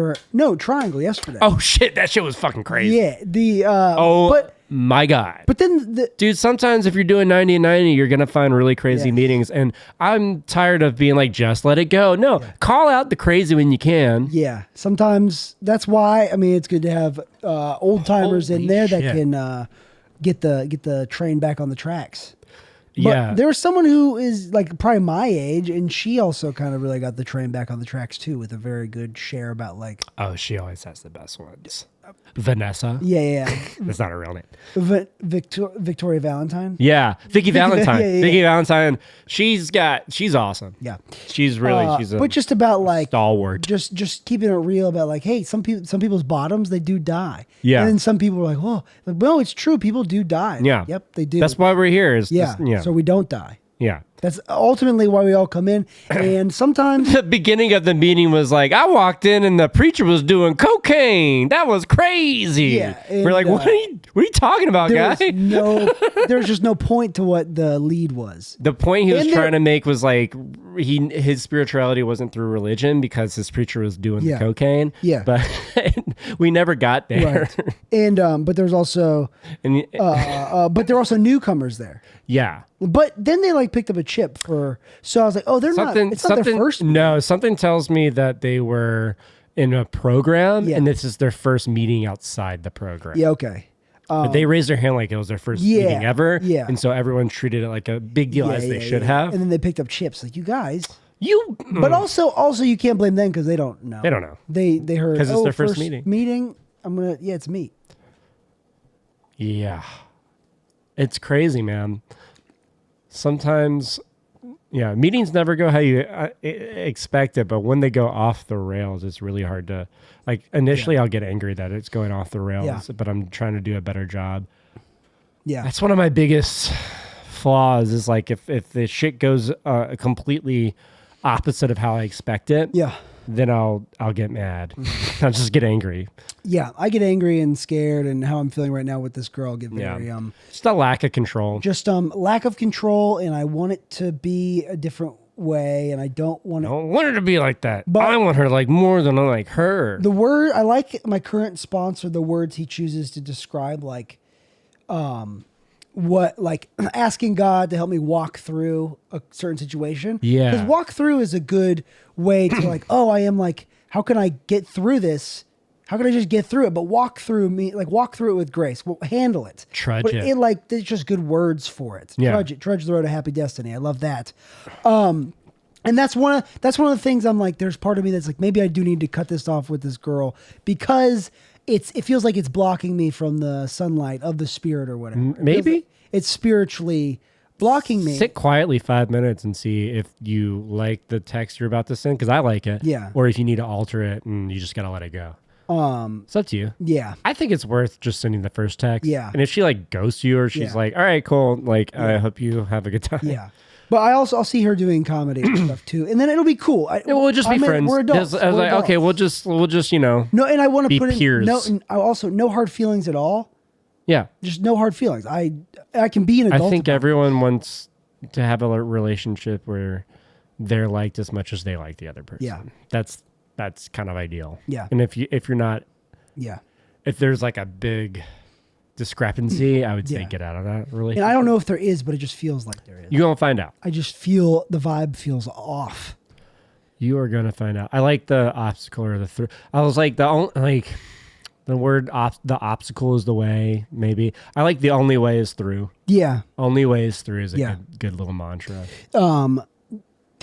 Triangle yesterday. Oh shit, that shit was fucking crazy. Yeah. My God. But then dude, sometimes if you're doing 90 and 90, you're going to find really crazy meetings. And I'm tired of being like, just let it go. No, call out the crazy when you can. Yeah. Sometimes that's why, I mean, it's good to have old timers in there that can get the train back on the tracks. But there's someone who is like probably my age, and she also kind of really got the train back on the tracks too, with a very good share about like. Oh, she always has the best ones. Vanessa. Yeah. That's not her real name. Victoria Valentine. Yeah, Vicky Valentine. Vicky Valentine. She's awesome. Yeah, she's really but just about like stalwart. Just keeping it real about like, hey, some people's bottoms, they do die. Yeah, and then some people are like, oh, no, it's true, people do die. Yeah, yep, they do. That's why we're here. So we don't die. Yeah. That's ultimately why we all come in. And sometimes the beginning of the meeting was like, I walked in and the preacher was doing cocaine. That was crazy. Yeah, we're like, what are you talking about, guy? There's just no point to what the lead was. The point he was trying to make was like, his spirituality wasn't through religion, because his preacher was doing the cocaine. Yeah. But we never got there. Right. And but there's also but there are also newcomers there. Yeah. But then they like picked up a chip for, so I was like, oh, it's not their first meeting. No, something tells me that they were in a program, and this is their first meeting outside the program. Yeah, okay. But they raised their hand like it was their first meeting ever. Yeah. And so everyone treated it like a big deal, as they should have. And then they picked up chips. Like, you guys. But also you can't blame them, because they don't know. They don't know. They heard, because it's their first meeting. It's meat. Yeah. It's crazy, man. Sometimes, meetings never go how you expect it, but when they go off the rails, it's really hard to, like, initially I'll get angry that it's going off the rails, but I'm trying to do a better job. Yeah. That's one of my biggest flaws, is like, if the shit goes completely opposite of how I expect it, then I'll get mad. I'll just get angry. Yeah, I get angry and scared, and how I'm feeling right now with this girl, get very just a lack of control. Just lack of control, and I want it to be a different way, and I don't want I don't want her to be like that. But I want her like more than I like her. The word I like my current sponsor, the words he chooses to describe like what like asking God to help me walk through a certain situation. Yeah. Because walk through is a good way to like, oh, I am like, how can I get through this? How can I just get through it? But walk through it with grace. Well, handle it. Trudge but it. Like, there's just good words for it. Yeah. Trudge it. Trudge the road to happy destiny. I love that. And that's one of the things I'm like, there's part of me that's like, maybe I do need to cut this off with this girl because it feels like it's blocking me from the sunlight of the spirit or whatever. Maybe. Like it's spiritually blocking me. Sit quietly 5 minutes and see if you like the text you're about to send, because I like it. Yeah. Or if you need to alter it and you just got to let it go. It's up to you. Yeah. I think it's worth just sending the first text. Yeah. And if she like ghosts you or she's like, all right, cool. Like, I hope you have a good time. Yeah. But I'll see her doing comedy and stuff too. And then it'll be cool. We'll just be friends. We're adults. I was like, okay, we'll just, no, and I want to put peers. no hard feelings at all. Yeah. Just no hard feelings. I can be an adult. I think everyone wants to have a relationship where they're liked as much as they like the other person. Yeah. That's kind of ideal. Yeah. And if you're not, yeah, if there's like a big discrepancy, I would say get out of that relationship. And I don't know if there is, but it just feels like there is. You're gonna find out. I just feel the vibe feels off. You are gonna find out. I like the obstacle or the I was like the word the obstacle is the way. Maybe I like the only way is through. Yeah. Only way is through is a good little mantra.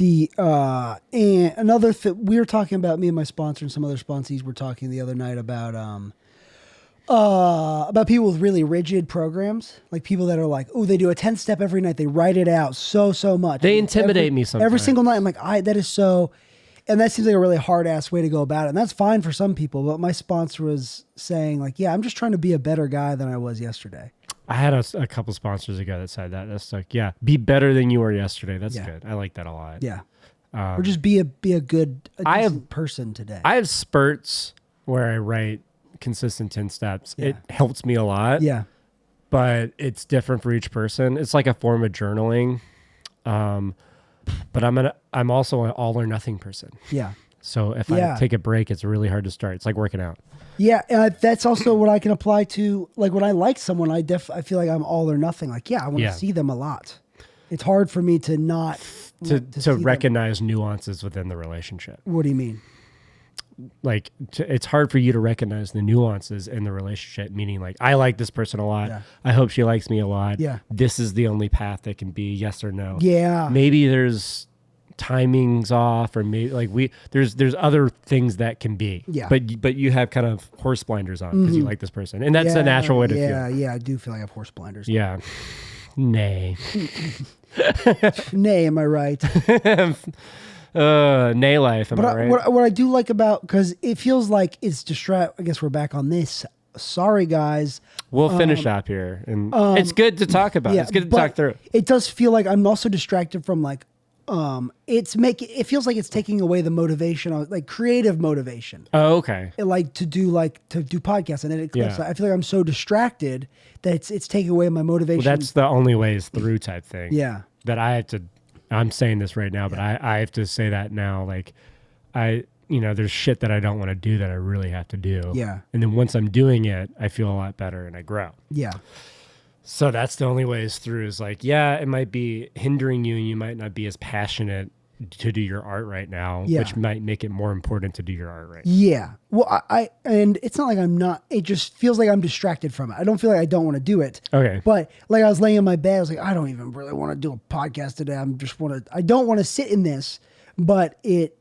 And another thing we were talking about, me and my sponsor and some other sponsees were talking the other night about people with really rigid programs, like people that are like, oh, they do a 10-step every night. They write it out so much. They intimidate me sometimes. Every single night. I'm like, that is so, and that seems like a really hard ass way to go about it. And that's fine for some people. But my sponsor was saying like, yeah, I'm just trying to be a better guy than I was yesterday. I had a couple sponsors ago that said that. That's like, yeah, be better than you were yesterday. That's good. I like that a lot. Yeah. Or just be a decent person today. I have spurts where I write consistent 10 steps. Yeah. It helps me a lot. Yeah. But it's different for each person. It's like a form of journaling. But I'm also an all or nothing person. Yeah. So if I take a break, it's really hard to start. It's like working out. Yeah, that's also what I can apply to. Like when I like someone, I feel like I'm all or nothing. Like, I want to see them a lot. It's hard for me to not to recognize nuances within the relationship. What do you mean? Like it's hard for you to recognize the nuances in the relationship. Meaning, like I like this person a lot. Yeah. I hope she likes me a lot. Yeah. This is the only path that can be yes or no. Yeah. Maybe there's timing's off, or maybe like there's other things that can be. Yeah. But you have kind of horse blinders on because you like this person, and that's a natural way to feel. Yeah, I do feel like I have horse blinders. Yeah. Nay. Nay, am I right? Nay life, am I right? What I do like about, because it feels like it's I guess we're back on this. Sorry, guys. We'll finish up here, and it's good to talk about. It's good to talk through. It does feel like I'm also distracted from like, it feels like it's taking away the motivation, like creative motivation. Oh, okay. Like to do podcasts, and then I feel like I'm so distracted that it's taking away my motivation. Well, that's the only way is through type thing. Yeah. That I have to. I'm saying this right now, but I have to say that now. Like, there's shit that I don't want to do that I really have to do. Yeah. And then once I'm doing it, I feel a lot better and I grow. Yeah. So that's the only way is through is like, it might be hindering you and you might not be as passionate to do your art right now, which might make it more important to do your art right now. Yeah. Well, and it's not like I'm not, it just feels like I'm distracted from it. I don't feel like I don't want to do it. Okay. But like I was laying in my bed, I was like, I don't even really want to do a podcast today. I don't want to sit in this, but it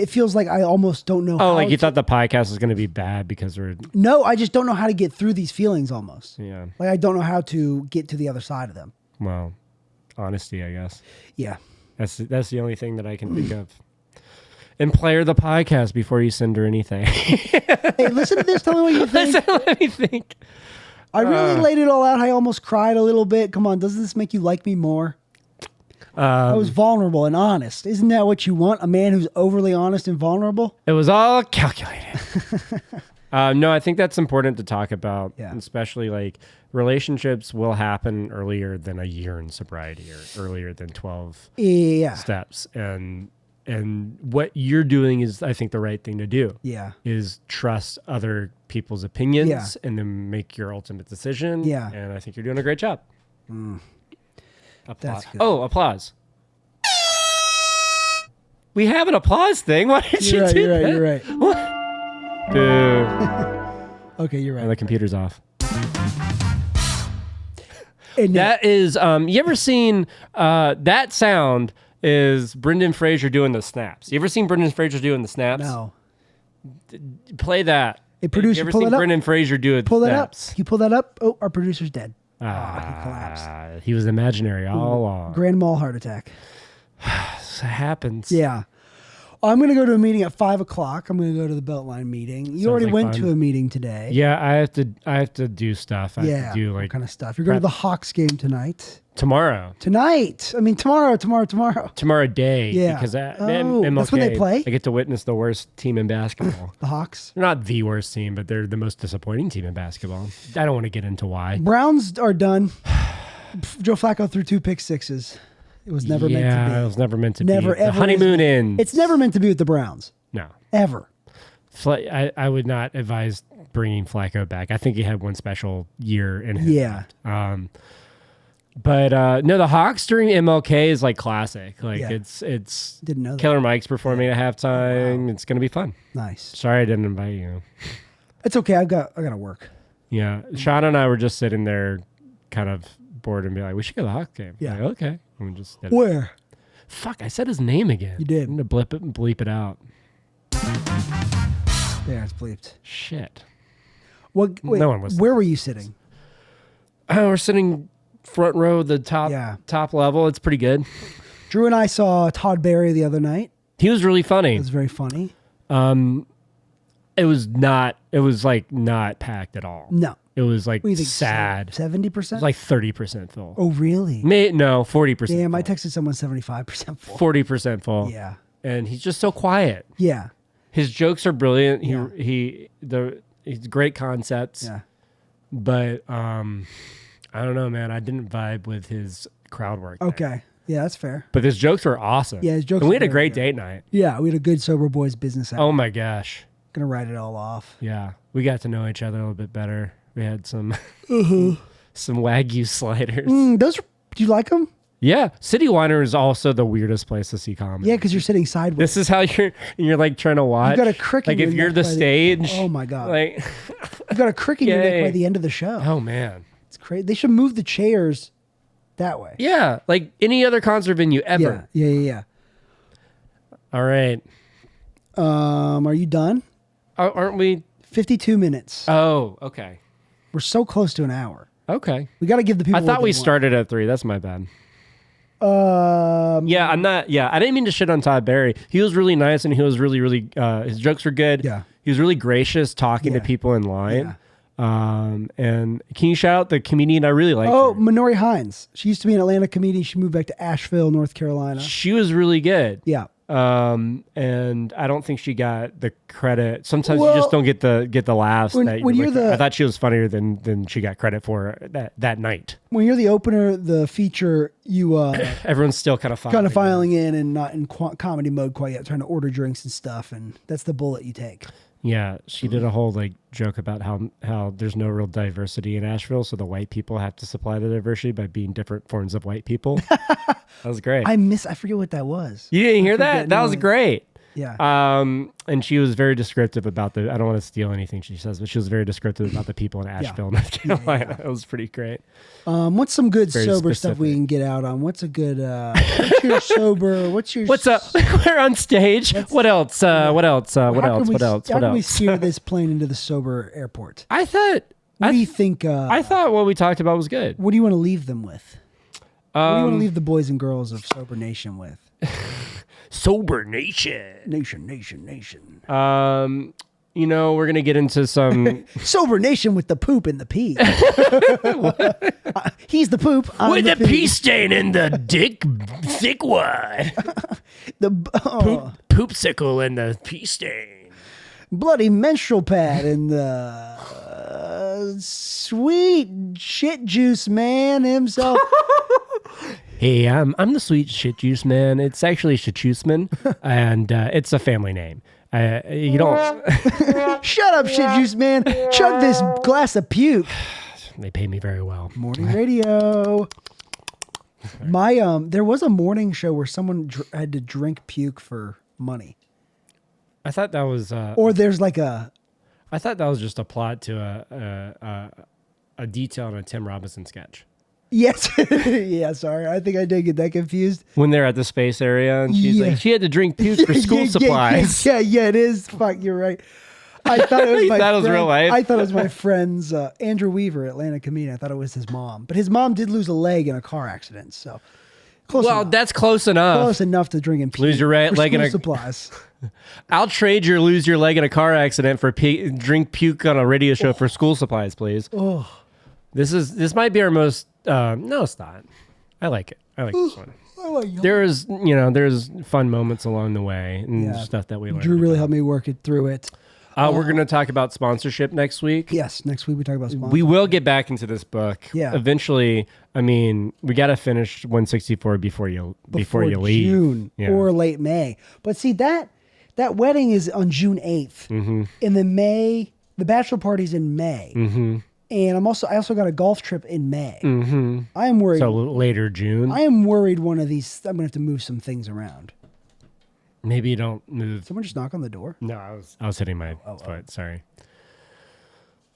feels like I almost don't know. Oh, like you thought the podcast was going to be bad because No, I just don't know how to get through these feelings almost. Yeah. Like I don't know how to get to the other side of them. Well, honesty, I guess. Yeah. That's the only thing that I can think of. And play her the podcast before you send her anything. Hey, listen to this. Tell me what you think. Let me think. I really laid it all out. I almost cried a little bit. Come on, doesn't this make you like me more? I was vulnerable and honest. Isn't that what you want? A man who's overly honest and vulnerable? It was all calculated. No, I think that's important to talk about, Yeah. especially like relationships will happen earlier than a year in sobriety or earlier than 12 steps. And what you're doing is, I think, the right thing to do. Yeah. Is trust other people's opinions and then make your ultimate decision. Yeah. And I think you're doing a great job. Applause. That's good. Oh, applause. We have an applause thing. Why did you do that? You're right. What? Boo. Okay, you're right. And the computer's off. And that is, you ever seen that sound is Brendan Fraser doing the snaps. You ever seen Brendan Fraser doing the snaps? No. Play that. Hey, producer, you ever pull seen that up. Brendan Fraser do it? Pull that up. Can you pull that up? Oh, our producer's dead. He collapsed. He was imaginary all along. Grand mal heart attack. It happens. Yeah. I'm going to go to a meeting at 5 o'clock. I'm going to go to the Beltline meeting. You already went to a meeting today. Yeah, I have to do stuff. I have to do like what kind of stuff. You're going to the Hawks game tonight. Tomorrow. Tonight. I mean, tomorrow. Tomorrow day. Yeah. Because MLK, that's when they play? I get to witness the worst team in basketball. The Hawks? They're not the worst team, but they're the most disappointing team in basketball. I don't want to get into why. Browns are done. Joe Flacco threw 2 pick sixes. It was never meant to be. Yeah, it was never meant to be. Never, ever. The honeymoon ends. It's never meant to be with the Browns. No. Ever. I would not advise bringing Flacco back. I think he had one special year in him. Yeah. But no, the Hawks during MLK is like classic. Like it's Didn't know that. Killer Mike's performing at halftime. Wow. It's gonna be fun. Nice. Sorry I didn't invite you. It's okay. I got to work. Yeah. Sean and I were just sitting there kind of bored and be like, we should go to the Hawks game. Yeah. Like, okay. And we just did it. Where? Fuck, I said his name again. You did. I'm gonna blip it and bleep it out. There, it's bleeped. Shit. Wait, no one was. Where were you sitting? We're sitting front row, the top level. It's pretty good. Drew and I saw Todd Barry the other night. He was really funny. It was very funny. It was not packed at all. No. It was like sad. 70%? Like 30% full. Oh, really? No, 40%. Damn, full. I texted someone 75% full. 40% full. Yeah. And he's just so quiet. Yeah. His jokes are brilliant. Yeah. He's great concepts. Yeah. But I don't know, man. I didn't vibe with his crowd work. Okay. There. Yeah, that's fair. But his jokes were awesome. Yeah, his jokes and we had were a great good. date night. Yeah, we had a good sober boys business hour. Oh my gosh. Gonna write it all off. Yeah. We got to know each other a little bit better. We had some some Wagyu sliders. Do you like them? Yeah. City Winery is also the weirdest place to see comedy. Yeah, because you're sitting sideways. This is how you're like trying to watch. You got a crick in like your if you're neck the by stage. Oh my god. Like you got a crick in your neck by the end of the show. Oh man. It's crazy. They should move the chairs that way. Yeah, like any other concert venue ever. Yeah. All right. Are you done? Aren't we? 52 minutes. Oh, okay. We're so close to an hour. Okay. We got to give the people. I thought we started at 3. That's my bad. Yeah, I'm not. Yeah, I didn't mean to shit on Todd Barry. He was really nice, and he was really. His jokes were good. Yeah. He was really gracious talking to people in line. Yeah. And can you shout out the comedian I really like? Oh, Minori Hines. She used to be an Atlanta comedian. She moved back to Asheville, North Carolina. She was really good. Yeah. And I don't think she got the credit. Sometimes you just don't get the laughs. I thought she was funnier than she got credit for that night. When you're the opener, the feature, you everyone's still kind of filing in and not in comedy mode quite yet, trying to order drinks and stuff, and that's the bullet you take. Yeah, she did a whole joke about how there's no real diversity in Asheville, so the white people have to supply the diversity by being different forms of white people. That was great. I forget what that was. You didn't hear that? That was great. Yeah. And she was very descriptive about I don't want to steal anything she says, but she was very descriptive about the people in Asheville, North Carolina. It was pretty great. What's some good very sober specific stuff we can get out on? What's a good, what's your sober, what's up? We're on stage. What else? What else? How can we steer this plane into the sober airport? What do you think? I thought what we talked about was good. What do you want to leave them with? What do you want to leave the boys and girls of Sober Nation with? Sober Nation. Nation. We're going to get into some... Sober Nation with the poop and the pee. He's the poop. With the pee stain and the dick thick one. The poop sickle and the pee stain. bloody menstrual pad and the sweet shit juice man himself. Hey, I'm the sweet shit juice man. It's actually Shachuseman, and it's a family name. You don't. Shut up, shit juice man. Chug this glass of puke. They pay me very well. Morning radio. There was a morning show where someone had to drink puke for money. I thought that was. Or there's like a. I thought that was just a plot to a detail in a Tim Robinson sketch. Yes. Yeah, sorry. I think I did get that confused. When they're at the space area and she's like, she had to drink puke for school supplies. Yeah, it is. Fuck, you're right. I thought it was my that was real life. I thought it was my friend's Andrew Weaver, Atlanta comedian. I thought it was his mom. But his mom did lose a leg in a car accident, so close enough. That's close enough. Close enough to drinking puke. Lose your leg in a supplies. I'll trade your lose your leg in a car accident for drink puke on a radio show for school supplies, please. Oh. This might be our most no, it's not. I like it. I like this one. There's fun moments along the way and stuff that we learned. Drew really helped me work it through it. We're going to talk about sponsorship next week. Yes, next week we talk about sponsorship. We will get back into this book. Yeah. Eventually, I mean, we got to finish 164 before you leave. June or late May. But see, that wedding is on June 8th. Mm-hmm. And then the bachelor party's in May. Mm-hmm. And I also got a golf trip in May. Mm-hmm. I am worried. So later June. I am worried one of these, I'm going to have to move some things around. Maybe you don't move. Someone just knock on the door? No, I was hitting my foot. Sorry.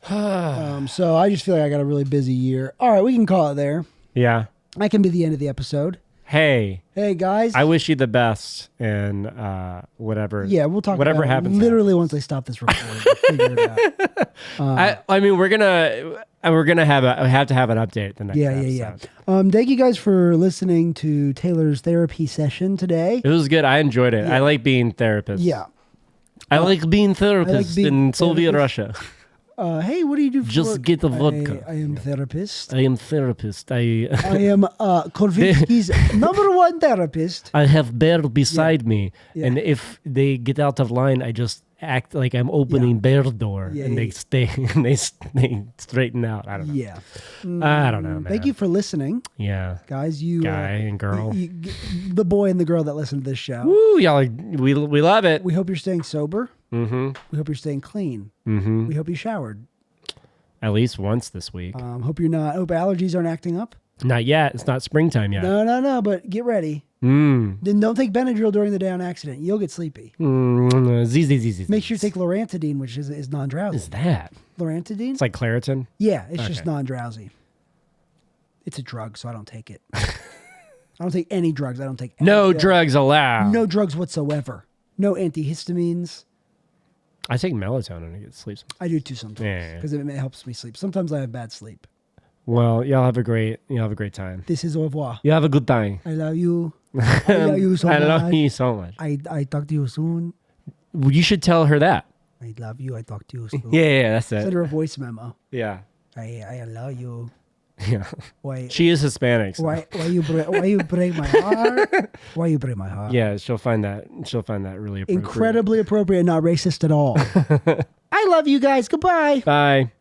So I just feel like I got a really busy year. All right, we can call it there. Yeah. That can be the end of the episode. Hey guys. I wish you the best and whatever. Yeah, we'll talk whatever about happens. Literally once I stop this recording, we'll figure it out. I mean, we're gonna have to have an update the next episode. Yeah. Thank you guys for listening to Taylor's therapy session today. It was good. I enjoyed it. Yeah. I like being therapist. Yeah. I like being therapist in Soviet Russia. Hey, what do you do for Just work? get the vodka. I am therapist. I am therapist. I am Korvinsky's number one therapist. I have bear beside me, and if they get out of line, I just act like I'm opening bear door, and they stay and they straighten out. I don't know. Yeah, I don't know, man. Thank you for listening. Yeah, guys, you guy and girl, the boy and the girl that listen to this show. Woo, y'all, we love it. We hope you're staying sober. Mm-hmm. We hope you're staying clean. Mm-hmm. We hope you showered at least once this week. Hope allergies aren't acting up. Not yet. It's not springtime yet. No. But get ready. Then don't take Benadryl during the day on accident. You'll get sleepy. Make sure you take Loratadine, which is non-drowsy. What is that? Loratadine? It's like Claritin? Yeah, it's just non-drowsy. It's a drug, so I don't take it. I don't take any drugs. I don't take no drugs allowed. No drugs whatsoever. No antihistamines. I take melatonin to get sleep. I do too sometimes because it helps me sleep. Sometimes I have bad sleep. Well, y'all have a great time. This is au revoir. You have a good time. I love you. I love you so much. I love you so much. I talk to you soon. Well, you should tell her that. I love you. I talk to you soon. Yeah, that's it. Send her a voice memo. Yeah. I love you. Yeah. Why? She is Hispanic. So. Why you break my heart? Why you break my heart? Yeah, she'll find that really appropriate. Incredibly appropriate, not racist at all. I love you guys. Goodbye. Bye.